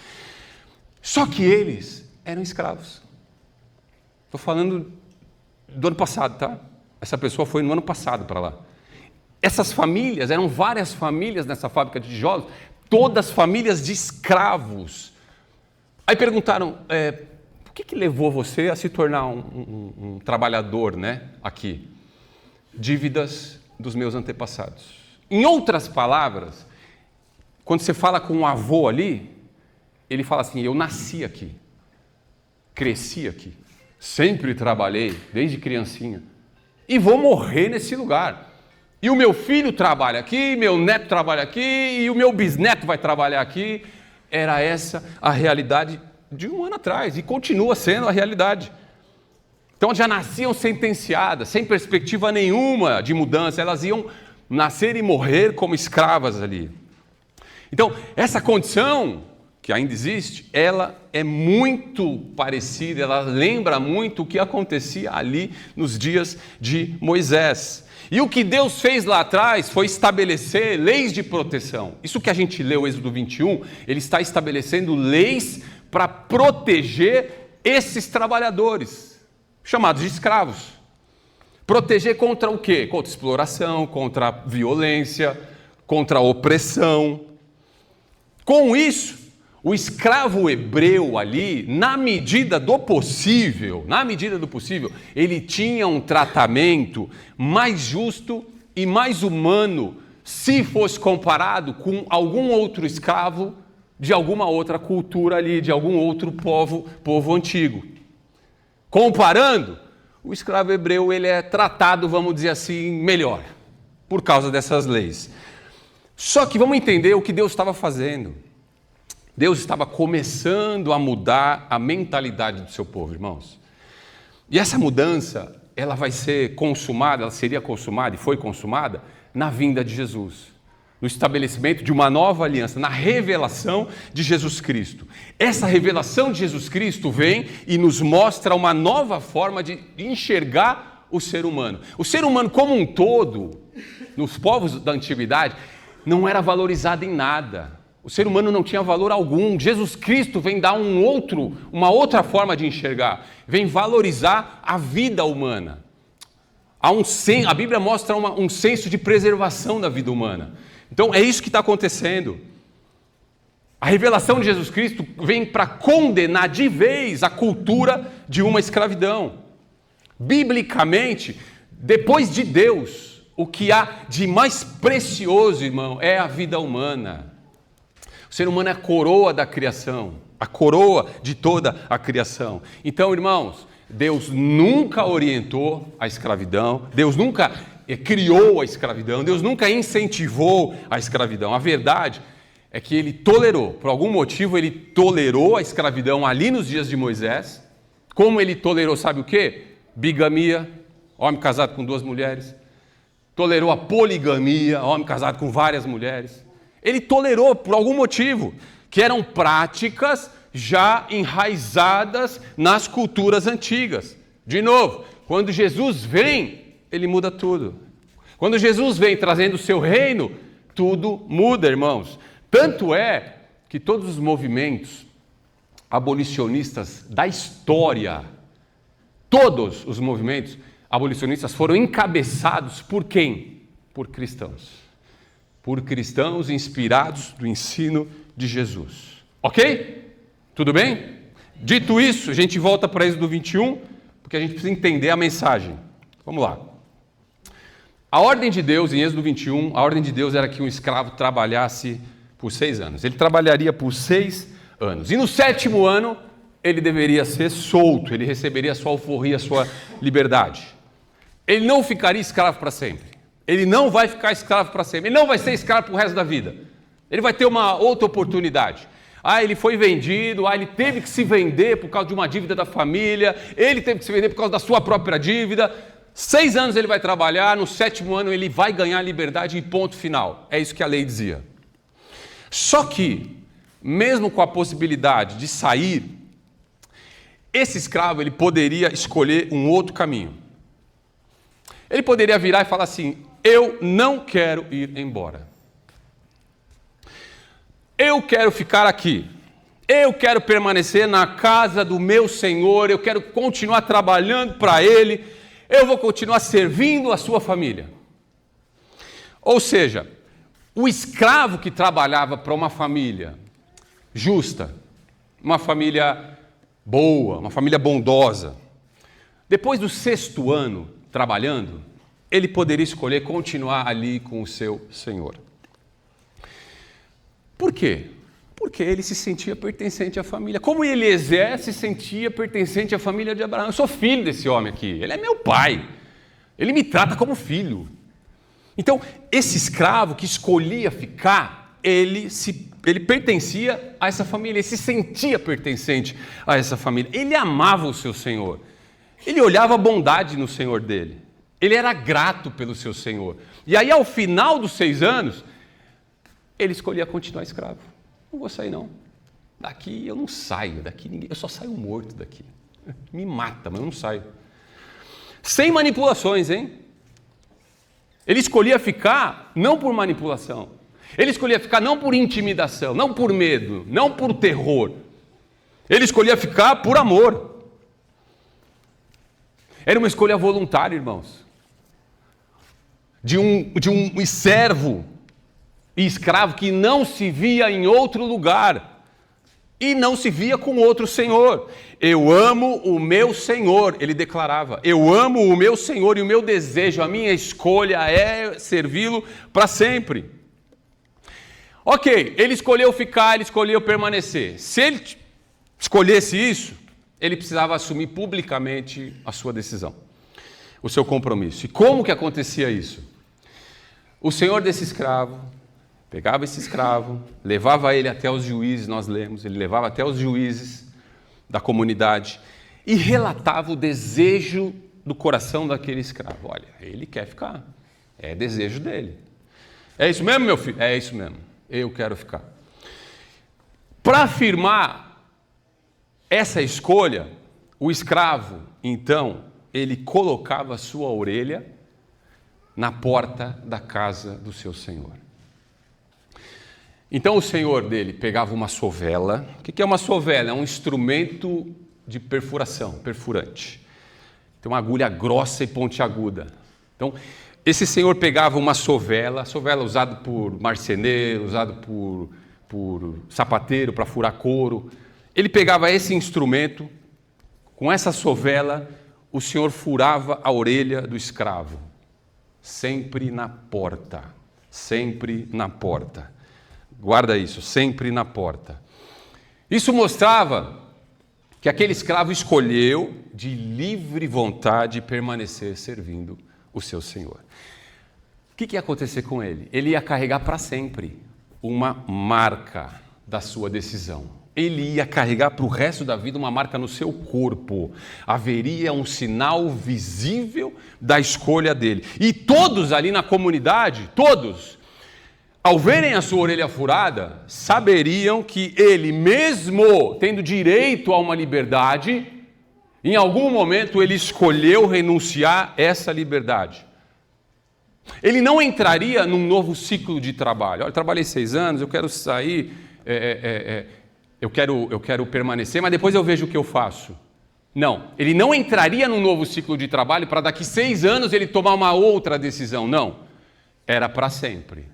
Só que eles eram escravos. Estou falando do ano passado, tá? Essa pessoa foi no ano passado para lá. Essas famílias, eram várias famílias nessa fábrica de tijolos, todas famílias de escravos. Aí perguntaram, por que levou você a se tornar um trabalhador, né, aqui? Dívidas dos meus antepassados. Em outras palavras, quando você fala com um avô ali, ele fala assim, eu nasci aqui, cresci aqui, sempre trabalhei, desde criancinha, e vou morrer nesse lugar. E o meu filho trabalha aqui, meu neto trabalha aqui, e o meu bisneto vai trabalhar aqui. Era essa a realidade de um ano atrás, e continua sendo a realidade. Então já nasciam sentenciadas, sem perspectiva nenhuma de mudança, elas iam nascer e morrer como escravas ali. Então, essa condição, que ainda existe, ela é muito parecida, ela lembra muito o que acontecia ali nos dias de Moisés. E o que Deus fez lá atrás foi estabelecer leis de proteção. Isso que a gente leu, Êxodo 21, ele está estabelecendo leis para proteger esses trabalhadores, chamados de escravos. Proteger contra o quê? Contra exploração, contra violência, contra opressão. Com isso, o escravo hebreu ali, na medida do possível, ele tinha um tratamento mais justo e mais humano se fosse comparado com algum outro escravo de alguma outra cultura ali, de algum outro povo antigo. Comparando, o escravo hebreu ele é tratado, vamos dizer assim, melhor, por causa dessas leis. Só que vamos entender o que Deus estava fazendo. Deus estava começando a mudar a mentalidade do seu povo, irmãos. E essa mudança, ela vai ser consumada, ela seria consumada e foi consumada na vinda de Jesus, no estabelecimento de uma nova aliança, na revelação de Jesus Cristo. Essa revelação de Jesus Cristo vem e nos mostra uma nova forma de enxergar o ser humano. O ser humano como um todo, nos povos da antiguidade, não era valorizado em nada. O ser humano não tinha valor algum. Jesus Cristo vem dar uma outra forma de enxergar. Vem valorizar a vida humana. A Bíblia mostra um senso de preservação da vida humana. Então é isso que está acontecendo. A revelação de Jesus Cristo vem para condenar de vez a cultura de uma escravidão. Biblicamente, depois de Deus, o que há de mais precioso, irmão, é a vida humana. O ser humano é a coroa da criação, a coroa de toda a criação. Então, irmãos, Deus nunca orientou a escravidão, Deus nunca criou a escravidão, Deus nunca incentivou a escravidão. A verdade é que Ele tolerou, por algum motivo Ele tolerou a escravidão ali nos dias de Moisés. Como Ele tolerou, sabe o quê? Bigamia, homem casado com 2 mulheres. Tolerou a poligamia, homem casado com várias mulheres. Ele tolerou por algum motivo, que eram práticas já enraizadas nas culturas antigas. De novo, quando Jesus vem, ele muda tudo. Quando Jesus vem trazendo o seu reino, tudo muda, irmãos. Tanto é que todos os movimentos abolicionistas da história, todos os movimentos abolicionistas foram encabeçados por quem? Por cristãos. Por cristãos inspirados do ensino de Jesus. Ok? Tudo bem? Dito isso, a gente volta para Êxodo 21, porque a gente precisa entender a mensagem. Vamos lá. A ordem de Deus, em Êxodo 21, a ordem de Deus era que um escravo trabalhasse por 6 anos. Ele trabalharia por 6 anos. E no 7º ano, ele deveria ser solto, ele receberia a sua alforria, a sua liberdade. Ele não ficaria escravo para sempre. Ele não vai ficar escravo para sempre. Ele não vai ser escravo para o resto da vida. Ele vai ter uma outra oportunidade. Ele foi vendido, ele teve que se vender por causa de uma dívida da família, ele teve que se vender por causa da sua própria dívida. 6 anos ele vai trabalhar, no 7º ano ele vai ganhar liberdade e ponto final. É isso que a lei dizia. Só que, mesmo com a possibilidade de sair, esse escravo ele poderia escolher um outro caminho. Ele poderia virar e falar assim: eu não quero ir embora. Eu quero ficar aqui. Eu quero permanecer na casa do meu Senhor. Eu quero continuar trabalhando para Ele. Eu vou continuar servindo a sua família. Ou seja, o escravo que trabalhava para uma família justa, uma família boa, uma família bondosa, depois do 6º ano trabalhando, ele poderia escolher continuar ali com o seu Senhor. Por quê? Porque ele se sentia pertencente à família. Como Eliezer se sentia pertencente à família de Abraão. Eu sou filho desse homem aqui, ele é meu pai. Ele me trata como filho. Então, esse escravo que escolhia ficar, ele pertencia a essa família, ele se sentia pertencente a essa família. Ele amava o seu Senhor. Ele olhava a bondade no Senhor dele. Ele era grato pelo seu Senhor. E aí, ao final dos 6 anos, ele escolhia continuar escravo. Não vou sair, não. Daqui eu não saio, eu só saio morto daqui. Me mata, mas eu não saio. Sem manipulações, hein? Ele escolhia ficar não por manipulação. Ele escolhia ficar não por intimidação, não por medo, não por terror. Ele escolhia ficar por amor. Era uma escolha voluntária, irmãos. De um servo e escravo que não se via em outro lugar e não se via com outro senhor. Eu amo o meu Senhor, ele declarava. Eu amo o meu Senhor e o meu desejo, a minha escolha é servi-lo para sempre. Ok, ele escolheu ficar, ele escolheu permanecer. Se ele escolhesse isso, ele precisava assumir publicamente a sua decisão, o seu compromisso. E como que acontecia isso? O senhor desse escravo pegava esse escravo, levava ele até os juízes, nós lemos, ele levava até os juízes da comunidade e relatava o desejo do coração daquele escravo. Olha, ele quer ficar, é desejo dele. É isso mesmo, meu filho? É isso mesmo, eu quero ficar. Para afirmar essa escolha, o escravo, então, ele colocava a sua orelha na porta da casa do seu senhor. Então o senhor dele pegava uma sovela. O que é uma sovela? É um instrumento de perfuração, perfurante. Tem uma agulha grossa e pontiaguda. Então, esse senhor pegava uma sovela usada por marceneiro, usada por sapateiro para furar couro. Ele pegava esse instrumento, com essa sovela, o senhor furava a orelha do escravo. Sempre na porta, sempre na porta. Guarda isso, sempre na porta. Isso mostrava que aquele escravo escolheu de livre vontade permanecer servindo o seu senhor. O que ia acontecer com ele? Ele ia carregar para sempre uma marca da sua decisão. Ele ia carregar para o resto da vida uma marca no seu corpo. Haveria um sinal visível da escolha dele. E todos ali na comunidade, todos, ao verem a sua orelha furada, saberiam que ele, mesmo tendo direito a uma liberdade, Em algum momento ele escolheu renunciar a essa liberdade. Ele não entraria num novo ciclo de trabalho. Olha, eu trabalhei 6 anos, eu quero sair, eu quero permanecer, mas depois eu vejo o que eu faço. Não, ele não entraria num novo ciclo de trabalho para daqui 6 anos ele tomar uma outra decisão. Não, era para sempre.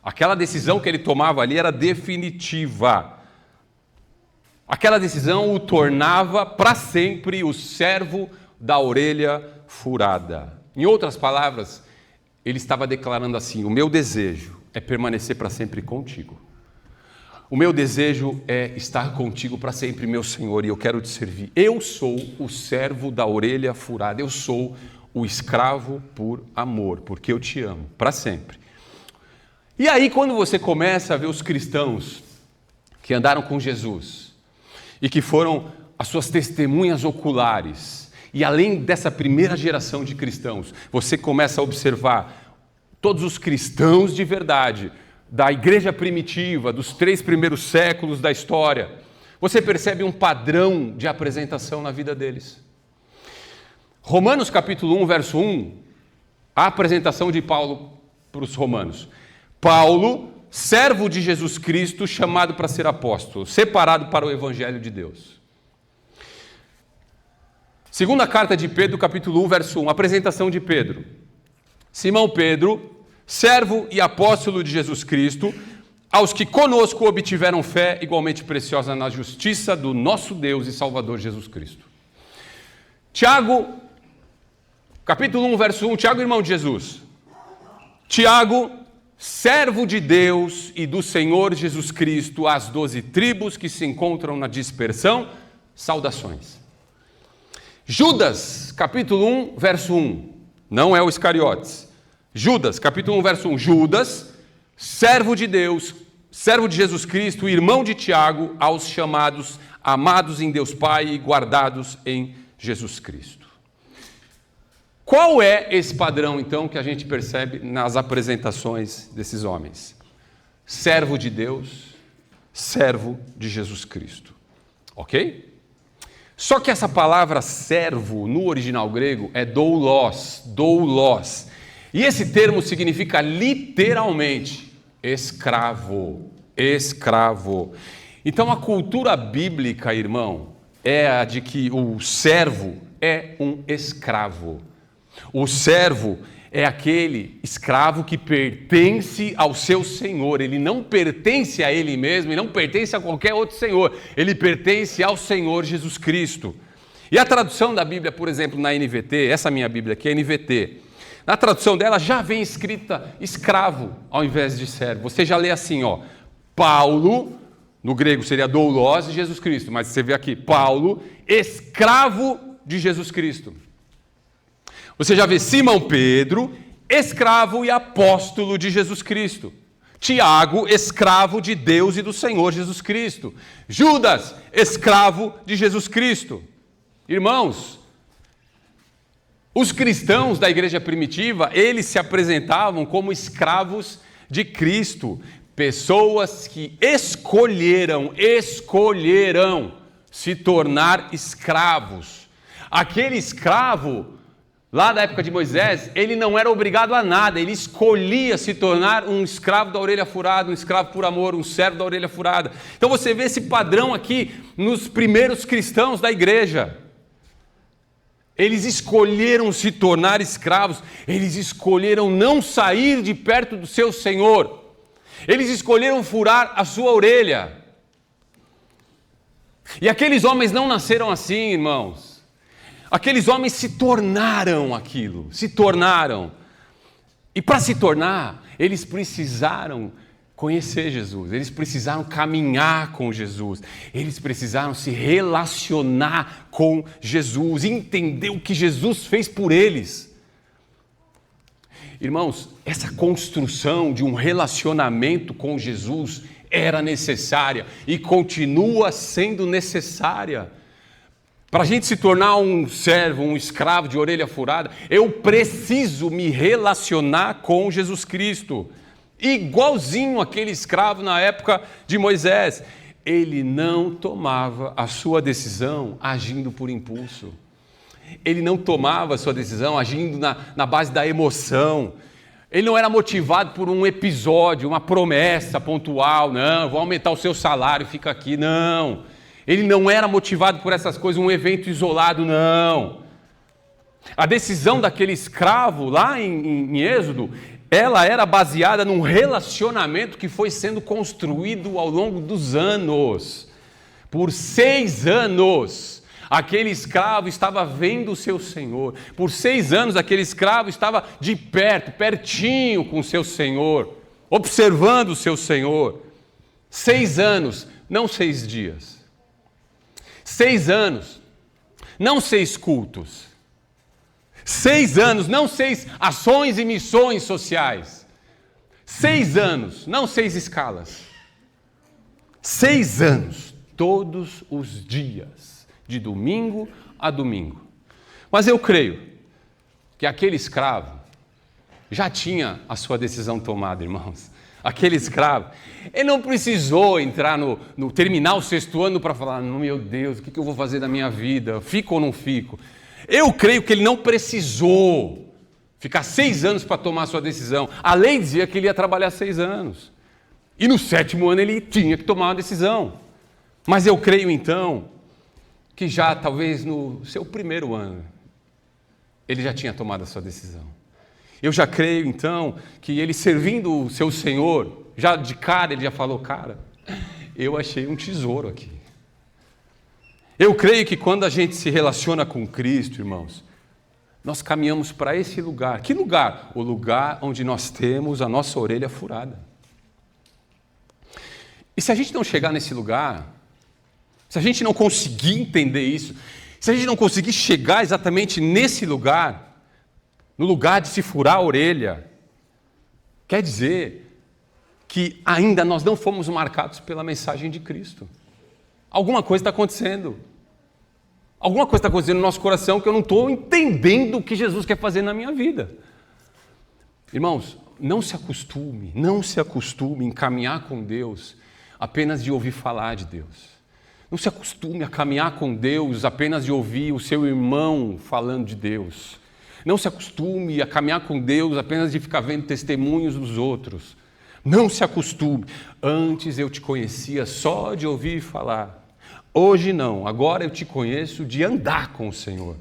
Aquela decisão que ele tomava ali era definitiva. Aquela decisão o tornava para sempre o servo da orelha furada. Em outras palavras, ele estava declarando assim: o meu desejo é permanecer para sempre contigo. O meu desejo é estar contigo para sempre, meu Senhor, e eu quero te servir. Eu sou o servo da orelha furada, eu sou o escravo por amor, porque eu te amo, para sempre. E aí, quando você começa a ver os cristãos que andaram com Jesus e que foram as suas testemunhas oculares, e além dessa primeira geração de cristãos, você começa a observar todos os cristãos de verdade, da igreja primitiva, dos 3 primeiros séculos da história, você percebe um padrão de apresentação na vida deles. Romanos capítulo 1, verso 1, a apresentação de Paulo para os romanos. Paulo, servo de Jesus Cristo, chamado para ser apóstolo, separado para o evangelho de Deus. Segunda carta de Pedro, capítulo 1, verso 1, apresentação de Pedro. Simão Pedro, servo e apóstolo de Jesus Cristo, aos que conosco obtiveram fé igualmente preciosa na justiça do nosso Deus e Salvador Jesus Cristo. Tiago, capítulo 1, verso 1, Tiago, irmão de Jesus. Tiago, servo de Deus e do Senhor Jesus Cristo, às 12 tribos que se encontram na dispersão, saudações. Judas, capítulo 1, verso 1, não é o Iscariotes. Judas, capítulo 1, verso 1, Judas, servo de Deus, servo de Jesus Cristo, irmão de Tiago, aos chamados, amados em Deus Pai e guardados em Jesus Cristo. Qual é esse padrão, então, que a gente percebe nas apresentações desses homens? Servo de Deus, servo de Jesus Cristo. Ok? Só que essa palavra servo, no original grego, é doulos. E esse termo significa literalmente escravo. Então a cultura bíblica, irmão, é a de que o servo é um escravo. O servo é aquele escravo que pertence ao seu senhor. Ele não pertence a ele mesmo, ele não pertence a qualquer outro senhor. Ele pertence ao Senhor Jesus Cristo. E a tradução da Bíblia, por exemplo, na NVT, essa minha Bíblia aqui é NVT, na tradução dela já vem escrita escravo ao invés de servo. Você já lê assim, ó, Paulo, no grego seria doulos de Jesus Cristo, mas você vê aqui, Paulo, escravo de Jesus Cristo. Você já vê Simão Pedro, escravo e apóstolo de Jesus Cristo. Tiago, escravo de Deus e do Senhor Jesus Cristo. Judas, escravo de Jesus Cristo. Irmãos, os cristãos da igreja primitiva, eles se apresentavam como escravos de Cristo. Pessoas que escolheram se tornar escravos. Aquele escravo, lá da época de Moisés, ele não era obrigado a nada, ele escolhia se tornar um escravo da orelha furada, um escravo por amor, um servo da orelha furada. Então você vê esse padrão aqui nos primeiros cristãos da igreja. Eles escolheram se tornar escravos, eles escolheram não sair de perto do seu Senhor, eles escolheram furar a sua orelha. E aqueles homens não nasceram assim, irmãos. Aqueles homens se tornaram aquilo, se tornaram. E para se tornar, eles precisaram conhecer Jesus, eles precisaram caminhar com Jesus, eles precisaram se relacionar com Jesus, entender o que Jesus fez por eles. Irmãos, essa construção de um relacionamento com Jesus era necessária e continua sendo necessária. Para a gente se tornar um servo, um escravo de orelha furada, eu preciso me relacionar com Jesus Cristo. Igualzinho aquele escravo na época de Moisés. ele não tomava a sua decisão agindo por impulso. Ele não tomava a sua decisão agindo na base da emoção. Ele não era motivado por um episódio, uma promessa pontual. Não, vou aumentar o seu salário, fica aqui. Não. Ele não era motivado por essas coisas, um evento isolado. Não. A decisão daquele escravo lá em Êxodo, ela era baseada num relacionamento que foi sendo construído ao longo dos anos. Por 6 anos, aquele escravo estava vendo o seu senhor. Por 6 anos, aquele escravo estava de perto, pertinho com o seu senhor, observando o seu senhor. 6 anos, não 6 dias. 6 anos, não 6 cultos. 6 anos, não 6 ações e missões sociais. 6 anos, não 6 escalas. 6 anos, todos os dias, de domingo a domingo. Mas eu creio que aquele escravo já tinha a sua decisão tomada, irmãos. Aquele escravo, ele não precisou entrar terminar o 6º ano para falar, meu Deus, o que eu vou fazer da minha vida? Fico ou não fico? Eu creio que ele não precisou ficar 6 anos para tomar a sua decisão. A lei dizia que ele ia trabalhar 6 anos. E no 7º ano ele tinha que tomar uma decisão. Mas eu creio então que já talvez no seu 1º ano ele já tinha tomado a sua decisão. Eu já creio então que ele servindo o seu Senhor, já de cara ele já falou, cara, eu achei um tesouro aqui. Eu creio que quando a gente se relaciona com Cristo, irmãos, nós caminhamos para esse lugar. Que lugar? O lugar onde nós temos a nossa orelha furada. E se a gente não chegar nesse lugar, se a gente não conseguir entender isso, se a gente não conseguir chegar exatamente nesse lugar, no lugar de se furar a orelha, quer dizer que ainda nós não fomos marcados pela mensagem de Cristo. Alguma coisa está acontecendo. Alguma coisa está acontecendo no nosso coração que eu não estou entendendo o que Jesus quer fazer na minha vida. Irmãos, não se acostume em caminhar com Deus apenas de ouvir falar de Deus. Não se acostume a caminhar com Deus apenas de ouvir o seu irmão falando de Deus. Não se acostume a caminhar com Deus apenas de ficar vendo testemunhos dos outros. Não se acostume. Antes eu te conhecia só de ouvir falar. Hoje não, agora eu te conheço de andar com o Senhor.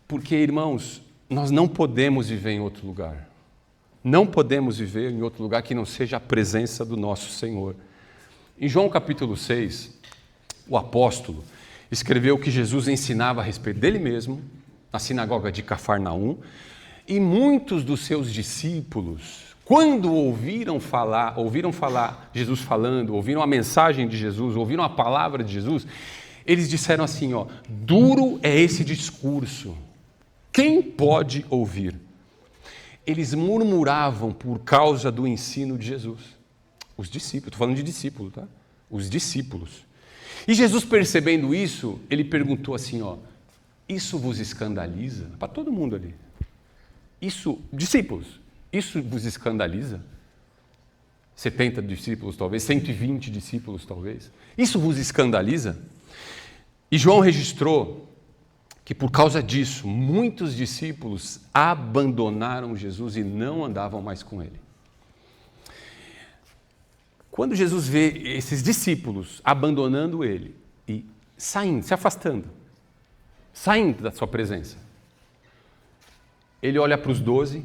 Porque, irmãos, nós não podemos viver em outro lugar. Não podemos viver em outro lugar que não seja a presença do nosso Senhor. Em João capítulo 6, o apóstolo escreveu que Jesus ensinava a respeito dele mesmo, na sinagoga de Cafarnaum, e muitos dos seus discípulos, quando ouviram falar Jesus falando, ouviram a mensagem de Jesus, ouviram a palavra de Jesus, eles disseram assim, duro é esse discurso, quem pode ouvir? Eles murmuravam por causa do ensino de Jesus. Os discípulos, estou falando de discípulo, tá? Os discípulos. E Jesus, percebendo isso, ele perguntou assim, isso vos escandaliza? Para todo mundo ali. Discípulos, isso vos escandaliza? 70 discípulos talvez, 120 discípulos talvez. Isso vos escandaliza? E João registrou que por causa disso, muitos discípulos abandonaram Jesus e não andavam mais com ele. Quando Jesus vê esses discípulos abandonando ele e saindo, se afastando, saindo da sua presença, ele olha para os 12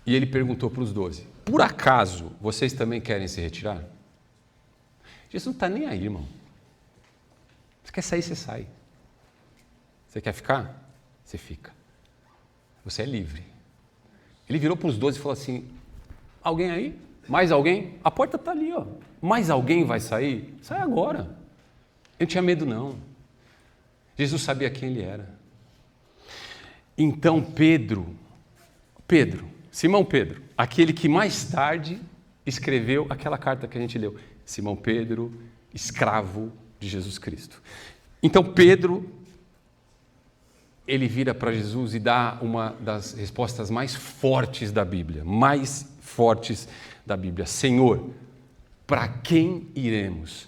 e ele perguntou para os 12, por acaso vocês também querem se retirar? Jesus não está nem aí, irmão. Você quer sair, você sai. Você quer ficar? Você fica. Você é livre. Ele virou para os 12 e falou assim, alguém aí? Mais alguém? A porta está ali, Mais alguém vai sair? Sai agora. Eu não tinha medo, não. Jesus sabia quem ele era. Então Simão Pedro, aquele que mais tarde escreveu aquela carta que a gente leu. Simão Pedro, escravo de Jesus Cristo. Então Pedro, ele vira para Jesus e dá uma das respostas mais fortes da Bíblia. Mais fortes da Bíblia. Senhor, para quem iremos?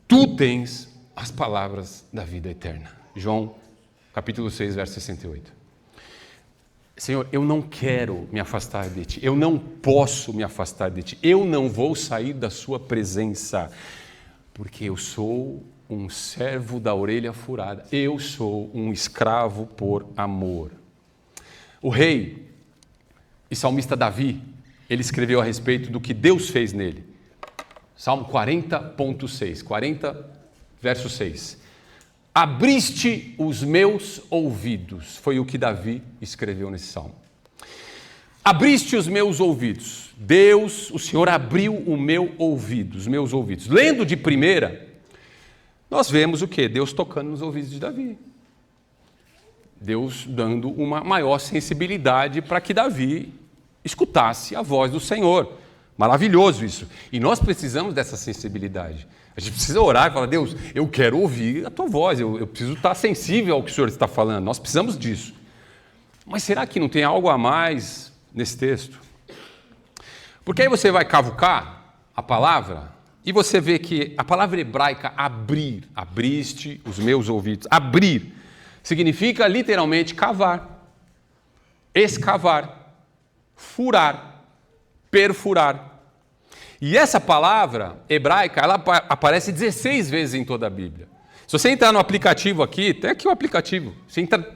Tu tens as palavras da vida eterna. João, capítulo 6, verso 68. Senhor, eu não quero me afastar de Ti, eu não posso me afastar de Ti, eu não vou sair da Sua presença, porque eu sou um servo da orelha furada, eu sou um escravo por amor. O rei e salmista Davi, ele escreveu a respeito do que Deus fez nele. Salmo 40.6, 40, verso 6. Abriste os meus ouvidos, foi o que Davi escreveu nesse salmo. Abriste os meus ouvidos. Deus, o Senhor abriu o meu ouvido, os meus ouvidos. Lendo de primeira, nós vemos o quê? Deus tocando nos ouvidos de Davi. Deus dando uma maior sensibilidade para que Davi escutasse a voz do Senhor. Maravilhoso isso. E nós precisamos dessa sensibilidade. A gente precisa orar e falar, Deus, eu quero ouvir a Tua voz, eu preciso estar sensível ao que o Senhor está falando. Nós precisamos disso. Mas será que não tem algo a mais nesse texto? Porque aí você vai cavucar a palavra e você vê que a palavra hebraica abrir, abriste os meus ouvidos, abrir, significa literalmente cavar, escavar, furar, perfurar. E essa palavra hebraica, ela aparece 16 vezes em toda a Bíblia. Se você entrar no aplicativo aqui, tem aqui o aplicativo, você entra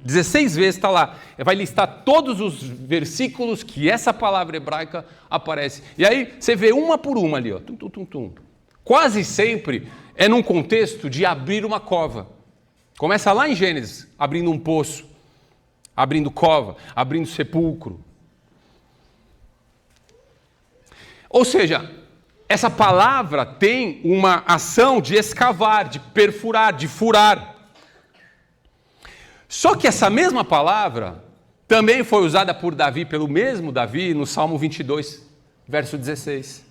16 vezes, está lá. Vai listar todos os versículos que essa palavra hebraica aparece. E aí você vê uma por uma ali, ó, tum, tum, tum, tum. Quase sempre é num contexto de abrir uma cova. Começa lá em Gênesis, abrindo um poço, abrindo cova, abrindo sepulcro. Ou seja, essa palavra tem uma ação de escavar, de perfurar, de furar. Só que essa mesma palavra também foi usada por Davi, pelo mesmo Davi, no Salmo 22, verso 16,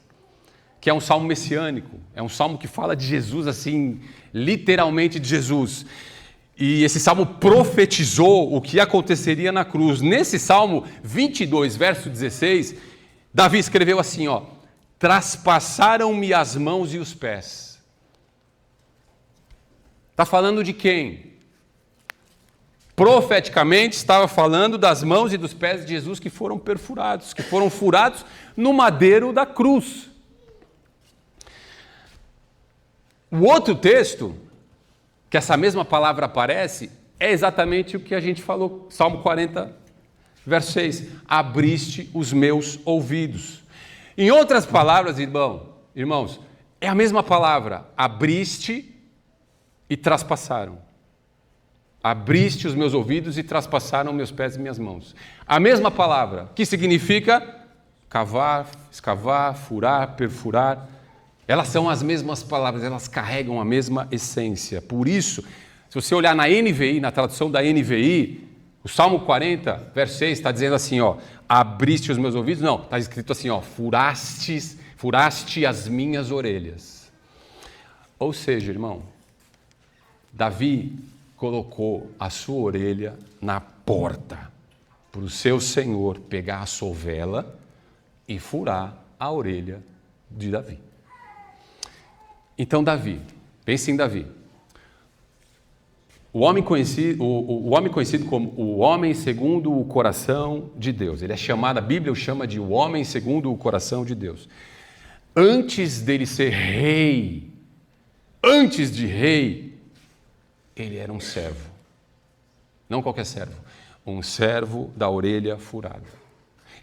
que é um salmo messiânico, é um salmo que fala de Jesus, assim, literalmente de Jesus. E esse salmo profetizou o que aconteceria na cruz. Nesse Salmo 22, verso 16, Davi escreveu assim, ó, traspassaram-me as mãos e os pés. Está falando de quem? Profeticamente estava falando das mãos e dos pés de Jesus que foram perfurados, que foram furados no madeiro da cruz. O outro texto, que essa mesma palavra aparece, é exatamente o que a gente falou, Salmo 40, verso 6. Abriste os meus ouvidos. Em outras palavras, irmãos, é a mesma palavra, abriste e traspassaram. Abriste os meus ouvidos e traspassaram meus pés e minhas mãos. A mesma palavra, que significa cavar, escavar, furar, perfurar. Elas são as mesmas palavras, elas carregam a mesma essência. Por isso, se você olhar na NVI, na tradução da NVI, o Salmo 40, verso 6, está dizendo assim, ó, abriste os meus ouvidos? Não, está escrito assim, ó, furaste as minhas orelhas. Ou seja, irmão, Davi colocou a sua orelha na porta para o seu senhor pegar a sovela e furar a orelha de Davi. Então Davi, pense em Davi, o homem conhecido como o homem segundo o coração de Deus, ele é chamado, a Bíblia o chama de o homem segundo o coração de Deus. Antes dele ser rei, antes de rei, ele era um servo, não qualquer servo, um servo da orelha furada.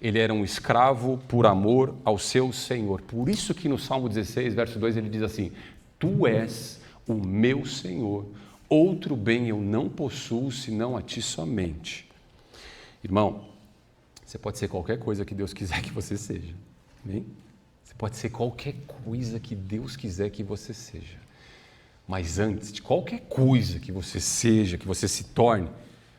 Ele era um escravo por amor ao seu Senhor. Por isso que no Salmo 16, verso 2, ele diz assim, tu és o meu Senhor, outro bem eu não possuo, senão a ti somente. Irmão, você pode ser qualquer coisa que Deus quiser que você seja. Amém? Você pode ser qualquer coisa que Deus quiser que você seja. Mas antes de qualquer coisa que você seja, que você se torne,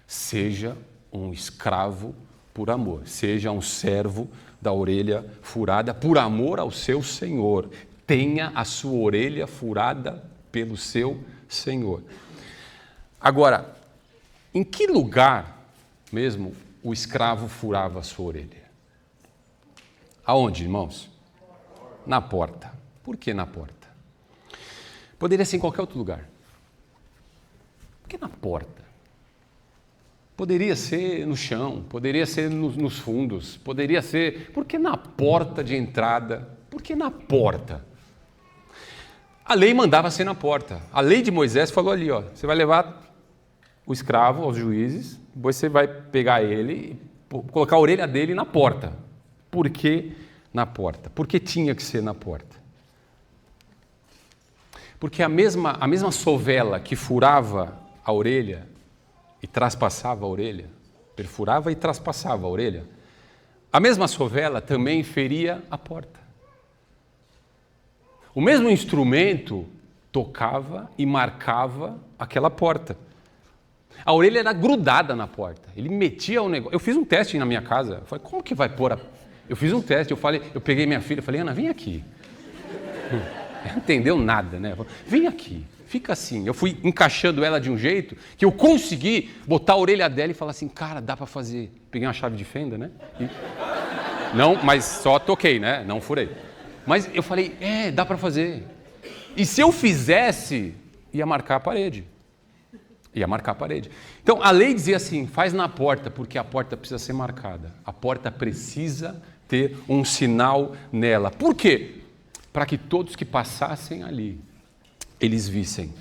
seja um escravo por amor, seja um servo da orelha furada por amor ao seu Senhor. Tenha a sua orelha furada pelo seu Senhor. Agora, em que lugar mesmo o escravo furava a sua orelha? Aonde, irmãos? na porta. Por que na porta? Poderia ser em qualquer outro lugar. Por que na porta? Poderia ser no chão, poderia ser nos fundos, poderia ser... Por que na porta de entrada? Por que na porta? A lei mandava ser na porta. A lei de Moisés falou ali, ó, você vai levar o escravo aos juízes, depois você vai pegar ele e colocar a orelha dele na porta. Por que na porta? Por que tinha que ser na porta? Porque a mesma sovela que furava a orelha e traspassava a orelha, perfurava e traspassava a orelha, a mesma sovela também feria a porta. O mesmo instrumento tocava e marcava aquela porta. A orelha era grudada na porta. Ele metia o negócio. Eu fiz um teste na minha casa. Eu falei, como que vai pôr a... Eu fiz um teste, eu peguei minha filha e falei, Ana, vem aqui. Ela não entendeu nada, né? Falei, vem aqui, fica assim. Eu fui encaixando ela de um jeito que eu consegui botar a orelha dela e falar assim, cara, dá para fazer. Peguei uma chave de fenda, né? Não, mas só toquei, né? Não furei. Mas eu falei, dá para fazer. E se eu fizesse, ia marcar a parede. Ia marcar a parede. Então, a lei dizia assim, faz na porta, porque a porta precisa ser marcada. A porta precisa ter um sinal nela. Por quê? Para que todos que passassem ali, eles vissem.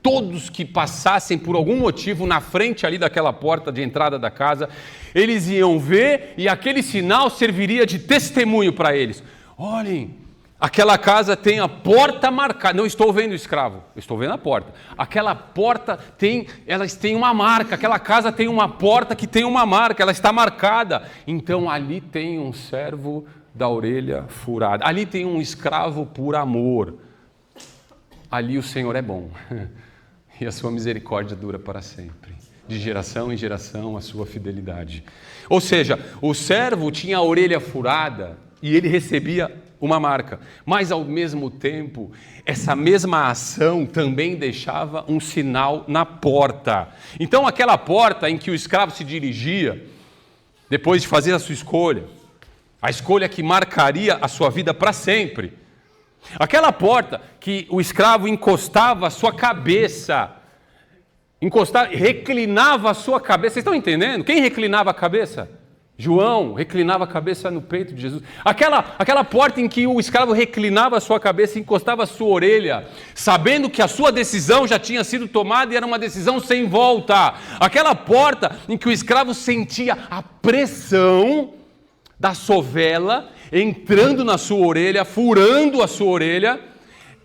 Todos que passassem por algum motivo na frente ali daquela porta de entrada da casa, eles iam ver e aquele sinal serviria de testemunho para eles. Olhem, aquela casa tem a porta marcada. Não estou vendo o escravo, estou vendo a porta. Aquela porta elas têm uma marca. Aquela casa tem uma porta que tem uma marca, ela está marcada. Então ali tem um servo da orelha furada. Ali tem um escravo por amor. Ali o Senhor é bom. E a sua misericórdia dura para sempre. De geração em geração a sua fidelidade. Ou seja, o servo tinha a orelha furada e ele recebia uma marca. Mas ao mesmo tempo, essa mesma ação também deixava um sinal na porta. Então aquela porta em que o escravo se dirigia, depois de fazer a sua escolha, a escolha que marcaria a sua vida para sempre. Aquela porta que o escravo encostava a sua cabeça, reclinava a sua cabeça. Vocês estão entendendo? Quem reclinava a cabeça? João reclinava a cabeça no peito de Jesus. Aquela porta em que o escravo reclinava a sua cabeça e encostava a sua orelha, sabendo que a sua decisão já tinha sido tomada e era uma decisão sem volta. Aquela porta em que o escravo sentia a pressão da sovela entrando na sua orelha, furando a sua orelha,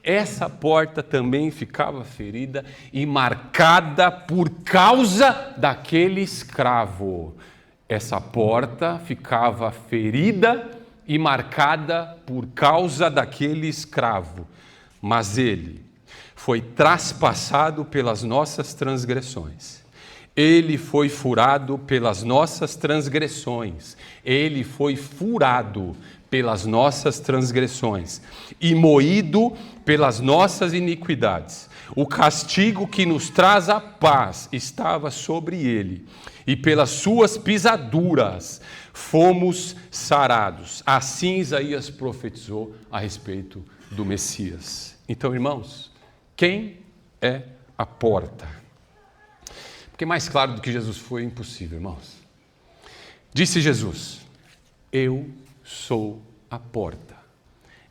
essa porta também ficava ferida e marcada por causa daquele escravo. Essa porta ficava ferida e marcada por causa daquele escravo. Mas ele foi traspassado pelas nossas transgressões. Ele foi furado pelas nossas transgressões. Ele foi furado pelas nossas transgressões e moído pelas nossas iniquidades. O castigo que nos traz a paz estava sobre ele, e pelas suas pisaduras fomos sarados. Assim Isaías profetizou a respeito do Messias. Então, irmãos, quem é a porta? Porque mais claro do que Jesus foi, é impossível, irmãos. Disse Jesus, eu sou a porta.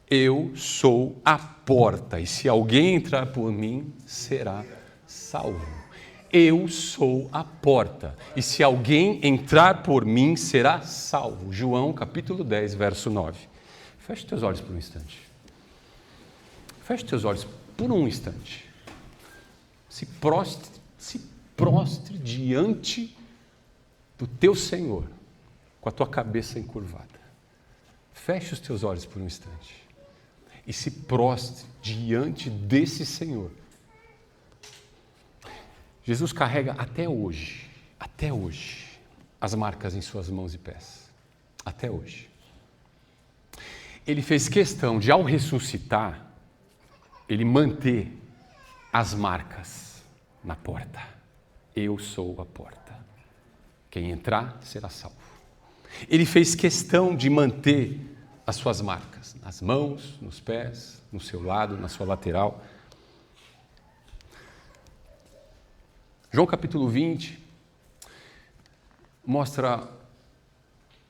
Eu sou a porta, e se alguém entrar por mim, será salvo. Eu sou a porta, e se alguém entrar por mim, será salvo. João capítulo 10, verso 9. Feche teus olhos por um instante. Feche teus olhos por um instante. Se prostre diante do teu Senhor, com a tua cabeça encurvada. Feche os teus olhos por um instante e se prostre diante desse Senhor. Jesus carrega até hoje, as marcas em suas mãos e pés. Até hoje. Ele fez questão de, ao ressuscitar, ele manter as marcas na porta. Eu sou a porta. Quem entrar será salvo. Ele fez questão de manter as suas marcas, nas mãos, nos pés, no seu lado, na sua lateral. João capítulo 20 mostra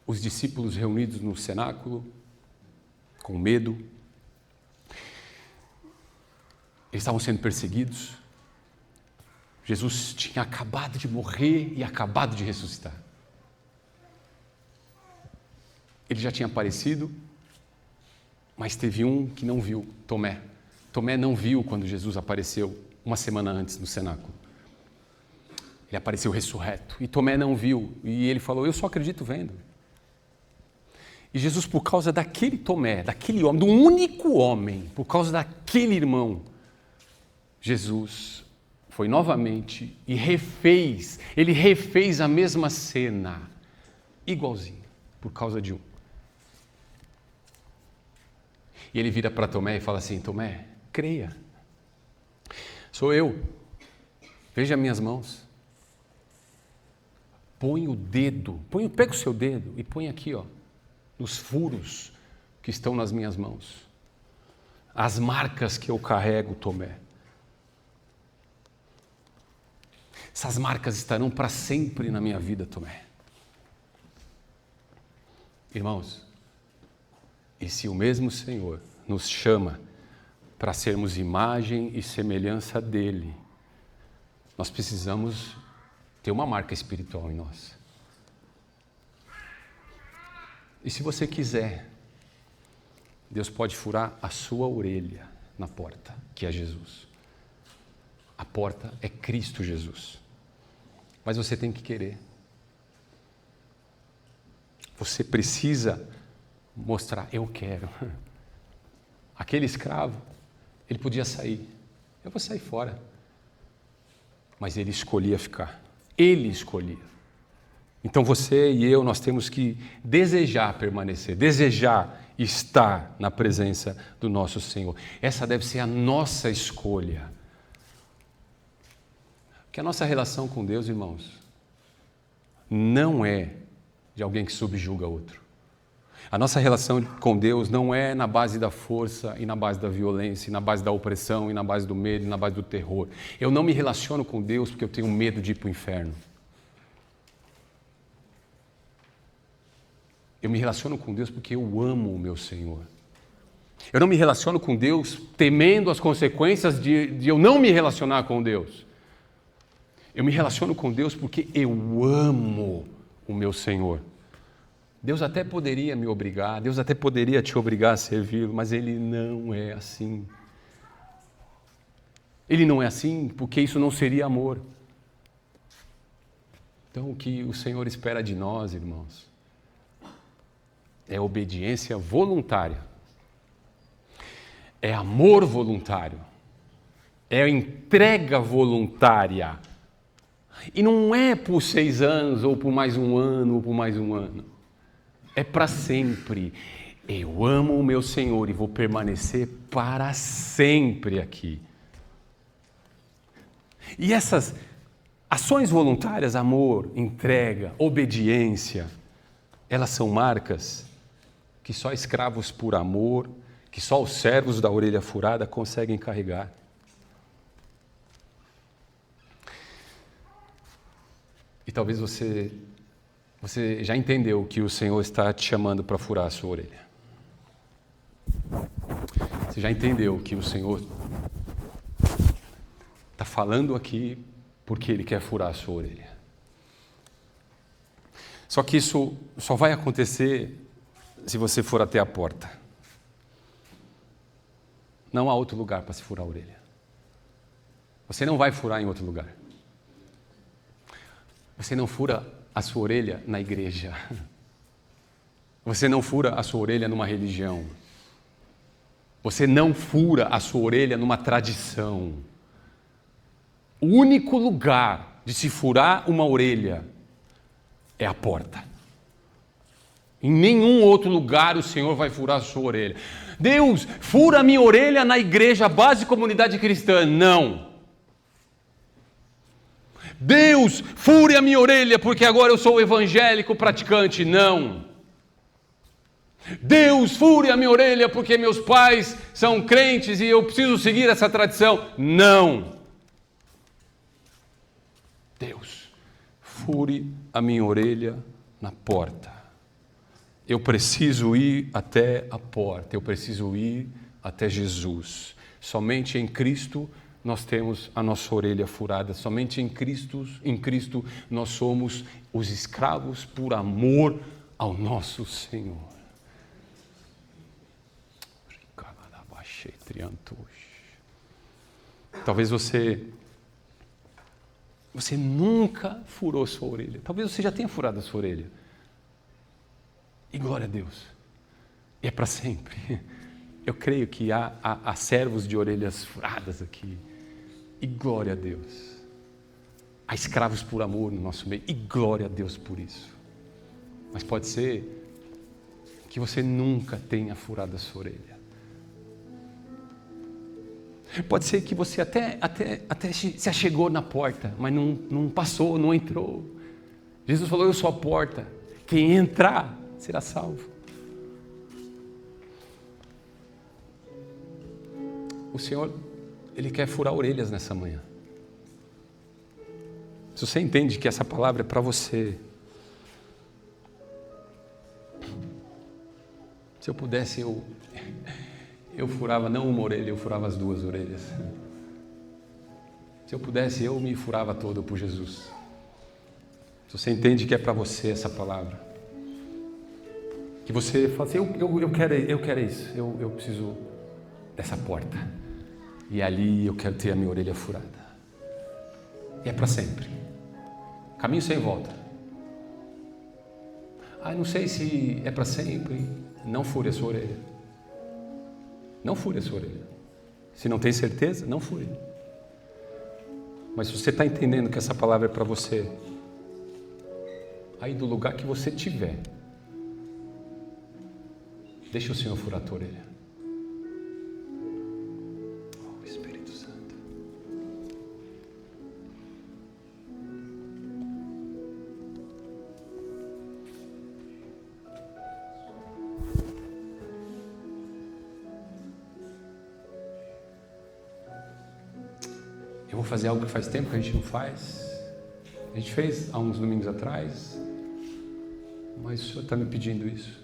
os discípulos reunidos no cenáculo, com medo. Eles estavam sendo perseguidos. Jesus tinha acabado de morrer e acabado de ressuscitar. Ele já tinha aparecido, mas teve um que não viu, Tomé. Tomé não viu quando Jesus apareceu uma semana antes no cenáculo. Ele apareceu ressurreto, e Tomé não viu, e ele falou, eu só acredito vendo. E Jesus, por causa daquele Tomé, daquele homem, do único homem, por causa daquele irmão, Jesus foi novamente e ele refez a mesma cena, igualzinho, por causa de um. E ele vira para Tomé e fala assim, Tomé, creia, sou eu, veja minhas mãos, põe o dedo, pega o seu dedo e põe aqui, ó, nos furos que estão nas minhas mãos, as marcas que eu carrego, Tomé. Essas marcas estarão para sempre na minha vida, Tomé. Irmãos, e se o mesmo Senhor nos chama para sermos imagem e semelhança dele, nós precisamos ter uma marca espiritual em nós. E se você quiser, Deus pode furar a sua orelha na porta, que é Jesus. A porta é Cristo Jesus. Mas você tem que querer. Você precisa mostrar, eu quero. Aquele escravo, ele podia sair. Eu vou sair fora. Mas ele escolhia ficar. Ele escolhia. Então você e eu, nós temos que desejar permanecer, desejar estar na presença do nosso Senhor. Essa deve ser a nossa escolha. Porque a nossa relação com Deus, irmãos, não é de alguém que subjuga outro. A nossa relação com Deus não é na base da força e na base da violência, e na base da opressão, e na base do medo, e na base do terror. Eu não me relaciono com Deus porque eu tenho medo de ir para o inferno. Eu me relaciono com Deus porque eu amo o meu Senhor. Eu não me relaciono com Deus temendo as consequências de eu não me relacionar com Deus. Eu me relaciono com Deus porque eu amo o meu Senhor. Deus até poderia me obrigar, Deus até poderia te obrigar a servi-lo, mas Ele não é assim. Ele não é assim porque isso não seria amor. Então o que o Senhor espera de nós, irmãos, é obediência voluntária, é amor voluntário, é entrega voluntária. E não é por 6 anos, ou por mais um ano, ou por mais um ano. É para sempre. Eu amo o meu Senhor e vou permanecer para sempre aqui. E essas ações voluntárias, amor, entrega, obediência, elas são marcas que só escravos por amor, que só os servos da orelha furada conseguem carregar. E talvez você já entendeu que o Senhor está te chamando para furar a sua orelha. Você já entendeu que o Senhor está falando aqui porque Ele quer furar a sua orelha. Só que isso só vai acontecer se você for até a porta. Não há outro lugar para se furar a orelha. Você não vai furar em outro lugar. Você não fura a sua orelha na igreja. Você não fura a sua orelha numa religião. Você não fura a sua orelha numa tradição. O único lugar de se furar uma orelha é a porta. Em nenhum outro lugar o Senhor vai furar a sua orelha. Deus, fura a minha orelha na igreja Base Comunidade Cristã. Não. Deus, fure a minha orelha porque agora eu sou evangélico praticante. Não. Deus, fure a minha orelha porque meus pais são crentes e eu preciso seguir essa tradição. Não. Deus, fure a minha orelha na porta. Eu preciso ir até a porta, eu preciso ir até Jesus. Somente em Cristo nós temos a nossa orelha furada, somente em Cristo nós somos os escravos por amor ao nosso Senhor. Talvez você nunca furou sua orelha, talvez você já tenha furado a sua orelha. E glória a Deus, e é para sempre. Eu creio que há servos de orelhas furadas aqui, e glória a Deus. Há escravos por amor no nosso meio, e glória a Deus por isso. Mas pode ser que você nunca tenha furado a sua orelha. Pode ser que você até se achegou na porta, mas não passou, não entrou. Jesus falou, eu sou a porta, quem entrar será salvo. O Senhor, Ele quer furar orelhas nessa manhã. Se você entende que essa palavra é para você, se eu pudesse, eu furava não uma orelha, eu furava as duas orelhas. Se eu pudesse, eu me furava todo por Jesus. Se você entende que é para você essa palavra, que você fala assim, eu quero isso, eu preciso dessa porta, e ali eu quero ter a minha orelha furada, e é para sempre, caminho sem volta. Não sei se é para sempre. Não fure a sua orelha, não fure a sua orelha, se não tem certeza, não fure. Mas se você está entendendo que essa palavra é para você, aí do lugar que você estiver, deixa o Senhor furar a tua orelha. Oh, Espírito Santo. Eu vou fazer algo que faz tempo que a gente não faz. A gente fez há uns domingos atrás, mas o Senhor está me pedindo isso.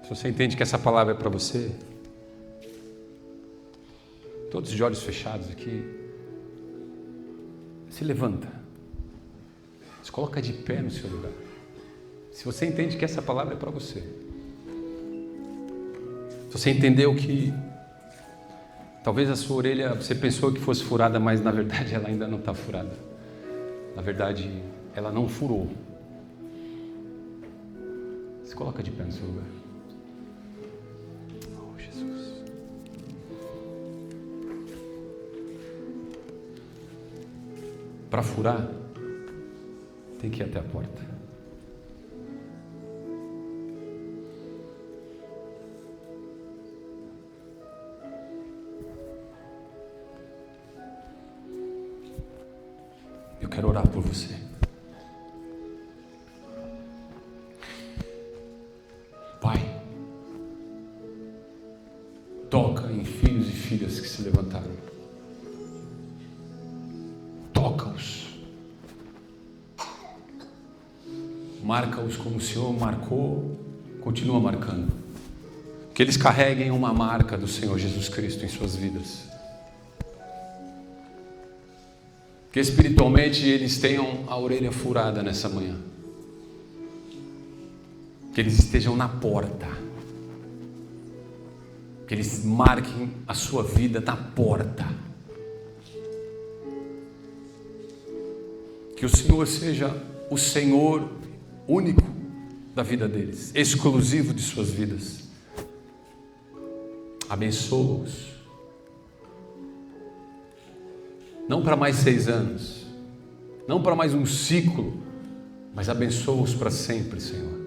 Se você entende que essa palavra é para você, todos de olhos fechados aqui, se levanta, se coloca de pé no seu lugar. Se você entende que essa palavra é para você, se você entendeu que talvez a sua orelha, você pensou que fosse furada, mas na verdade ela ainda não está furada. Na verdade, ela não furou. Se coloca de pé no seu lugar. Oh, Jesus. Para furar, tem que ir até a porta. Eu quero orar por você. Pai, toca em filhos e filhas que se levantaram. Toca-os. Marca-os como o Senhor marcou, continua marcando. Que eles carreguem uma marca do Senhor Jesus Cristo em suas vidas. Que espiritualmente eles tenham a orelha furada nessa manhã. Que eles estejam na porta. Que eles marquem a sua vida na porta. Que o Senhor seja o Senhor único da vida deles, exclusivo de suas vidas. Abençoa-os. Não para mais 6 anos, não para mais um ciclo, mas abençoa-os para sempre, Senhor.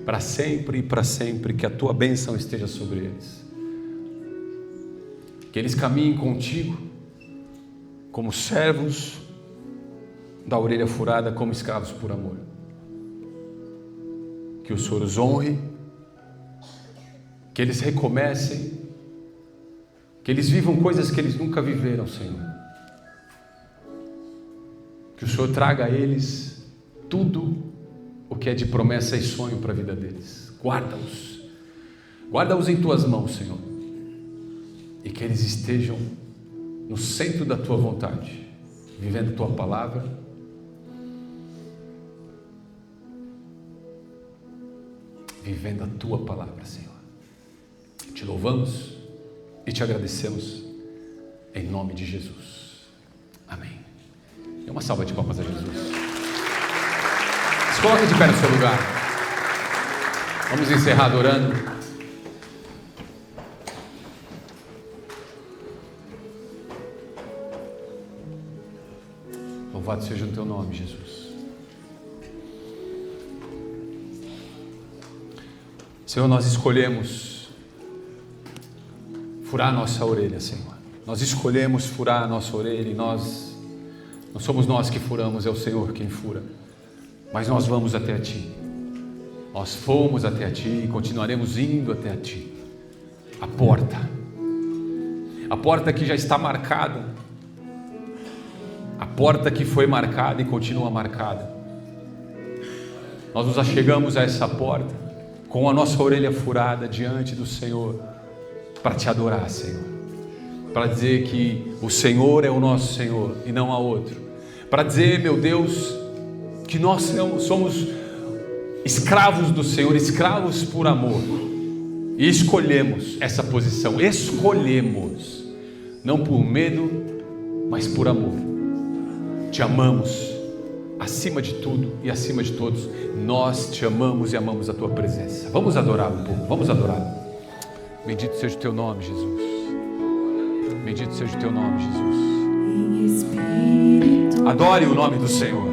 Para sempre e para sempre, que a tua bênção esteja sobre eles. Que eles caminhem contigo, como servos da orelha furada, como escravos por amor. que o Senhor os honre, que eles recomecem, que eles vivam coisas que eles nunca viveram, Senhor. Que o Senhor traga a eles tudo o que é de promessa e sonho para a vida deles. Guarda-os em tuas mãos, Senhor, e que eles estejam no centro da tua vontade, vivendo a tua palavra, vivendo a tua palavra, Senhor. Te louvamos e te agradecemos em nome de Jesus. Amém. E uma salva de palmas a Jesus. Se coloque de pé no seu lugar. Vamos encerrar adorando. Louvado seja o teu nome, Jesus. Senhor, nós escolhemos furar a nossa orelha, Senhor. Nós escolhemos furar a nossa orelha e não somos nós que furamos, é o Senhor quem fura. Mas nós vamos até a Ti. Nós fomos até a Ti e continuaremos indo até a Ti. A porta que já está marcada, a porta que foi marcada e continua marcada. Nós nos achegamos a essa porta com a nossa orelha furada diante do Senhor, para Te adorar, Senhor, para dizer que o Senhor é o nosso Senhor e não há outro, para dizer, meu Deus, que nós somos escravos do Senhor, escravos por amor, e escolhemos essa posição, escolhemos, não por medo, mas por amor. Te amamos acima de tudo e acima de todos. Nós Te amamos e amamos a Tua presença. Vamos adorá-lo, povo, vamos adorá-lo. Bendito seja o Teu nome, Jesus. Bendito seja o Teu nome, Jesus. Adore o nome do Senhor.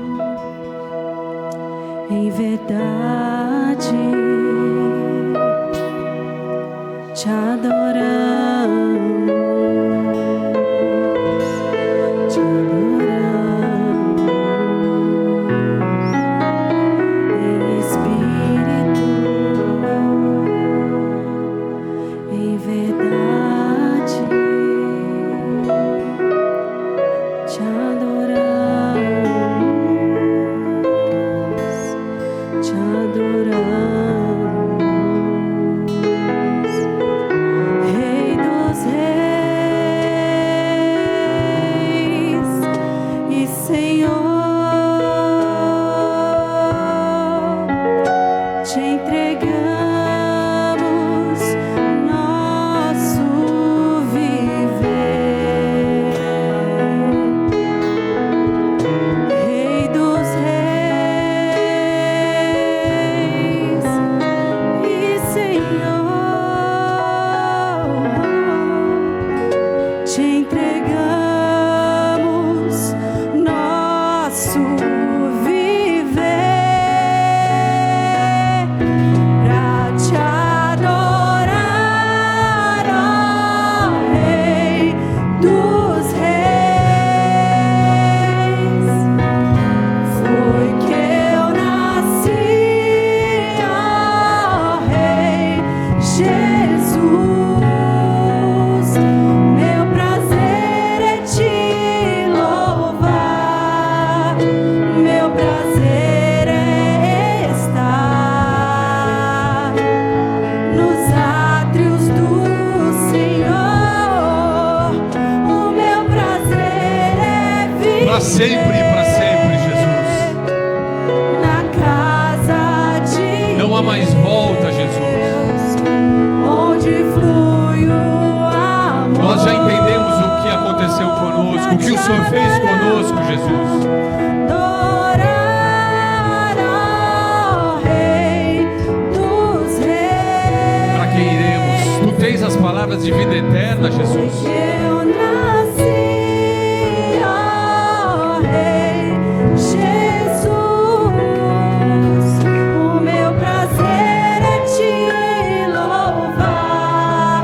Em verdade, Te adoramos. De vida eterna, Jesus. Eu nasci, ó Rei Jesus. O meu prazer é Te louvar.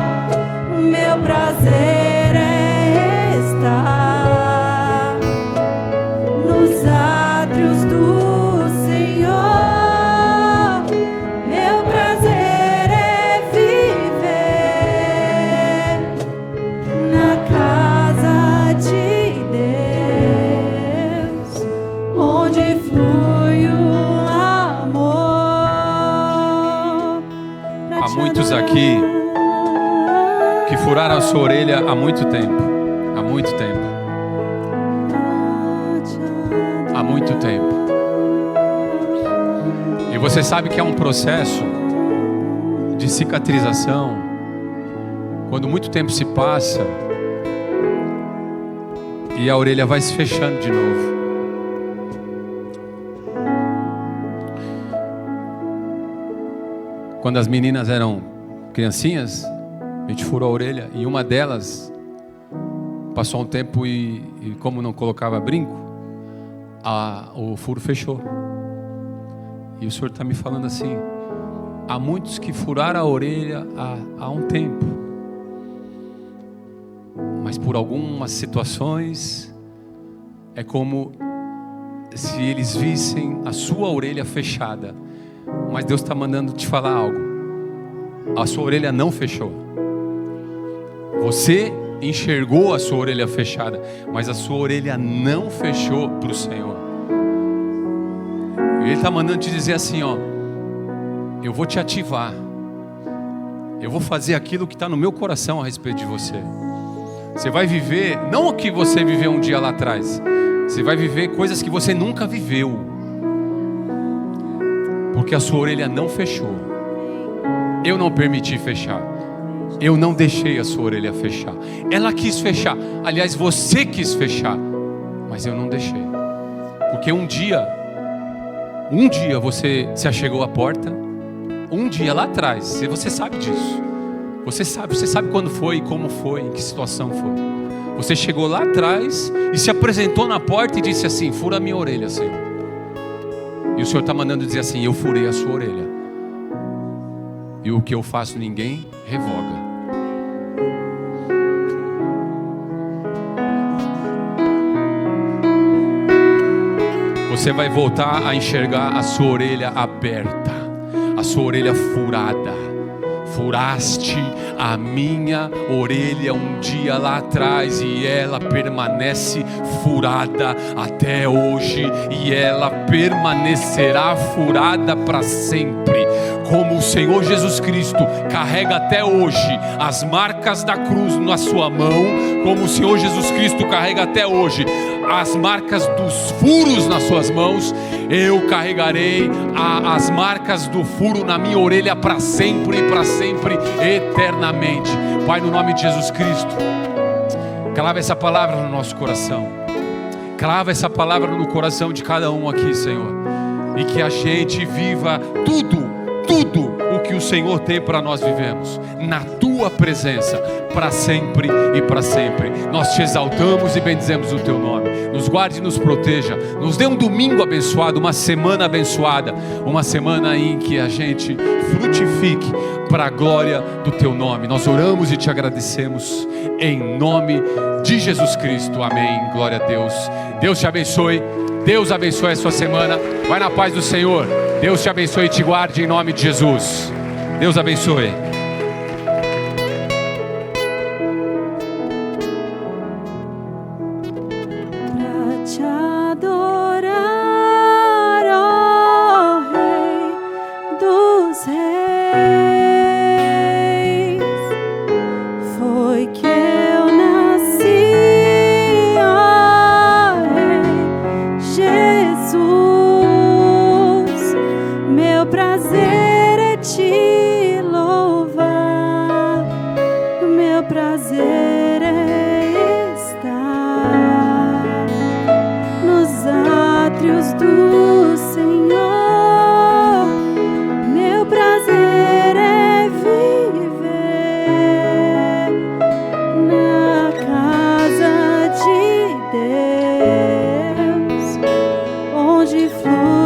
O meu prazer é estar nos átrios do Senhor. que furaram a sua orelha há muito tempo. Há muito tempo. Há muito tempo. E você sabe que é um processo de cicatrização. Quando muito tempo se passa e a orelha vai se fechando de novo. Quando as meninas eram criancinhas, a gente furou a orelha e uma delas passou um tempo e como não colocava brinco, o furo fechou. E o Senhor está me falando assim: há muitos que furaram a orelha há um tempo, mas por algumas situações é como se eles vissem a sua orelha fechada. Mas Deus está mandando te falar algo. A sua orelha não fechou. Você enxergou a sua orelha fechada, mas a sua orelha não fechou para o Senhor. Ele está mandando te dizer assim, ó: eu vou te ativar. Eu vou fazer aquilo que está no meu coração a respeito de você. Você vai viver, não o que você viveu um dia lá atrás. Você vai viver coisas que você nunca viveu. Porque a sua orelha não fechou. Eu não permiti fechar. Eu não deixei a sua orelha fechar. Ela quis fechar. Aliás, você quis fechar. Mas eu não deixei. Porque um dia você se achegou à porta. Um dia lá atrás. Você sabe disso. Você sabe quando foi, como foi, em que situação foi. Você chegou lá atrás e se apresentou na porta e disse assim: fura a minha orelha, Senhor. E o Senhor está mandando dizer assim: eu furei a sua orelha. E o que eu faço ninguém revoga. Você vai voltar a enxergar a sua orelha aberta, a sua orelha furada. Furaste a minha orelha um dia lá atrás e ela permanece furada até hoje, e ela permanecerá furada para sempre. Como o Senhor Jesus Cristo carrega até hoje as marcas da cruz na sua mão, como o Senhor Jesus Cristo carrega até hoje as marcas dos furos nas suas mãos, eu carregarei as marcas do furo na minha orelha para sempre, eternamente. Pai, no nome de Jesus Cristo, crava essa palavra no nosso coração, crava essa palavra no coração de cada um aqui, Senhor, e que a gente viva tudo o que o Senhor tem para nós vivemos, na Tua presença, para sempre e para sempre. Nós te exaltamos e bendizemos o Teu nome. Nos guarde e nos proteja. Nos dê um domingo abençoado, uma semana abençoada, uma semana em que a gente frutifique para a glória do Teu nome. Nós oramos e te agradecemos em nome de Jesus Cristo. Amém. Glória a Deus. Deus te abençoe. Deus abençoe a sua semana. Vai na paz do Senhor. Deus te abençoe e te guarde em nome de Jesus. Deus abençoe. Pra te adorar, ó Rei dos Reis, foi que eu nasci, ó Rei Jesus. Meu prazer é te louvar, meu prazer é estar nos átrios do Senhor. Meu prazer é viver na casa de Deus, onde flui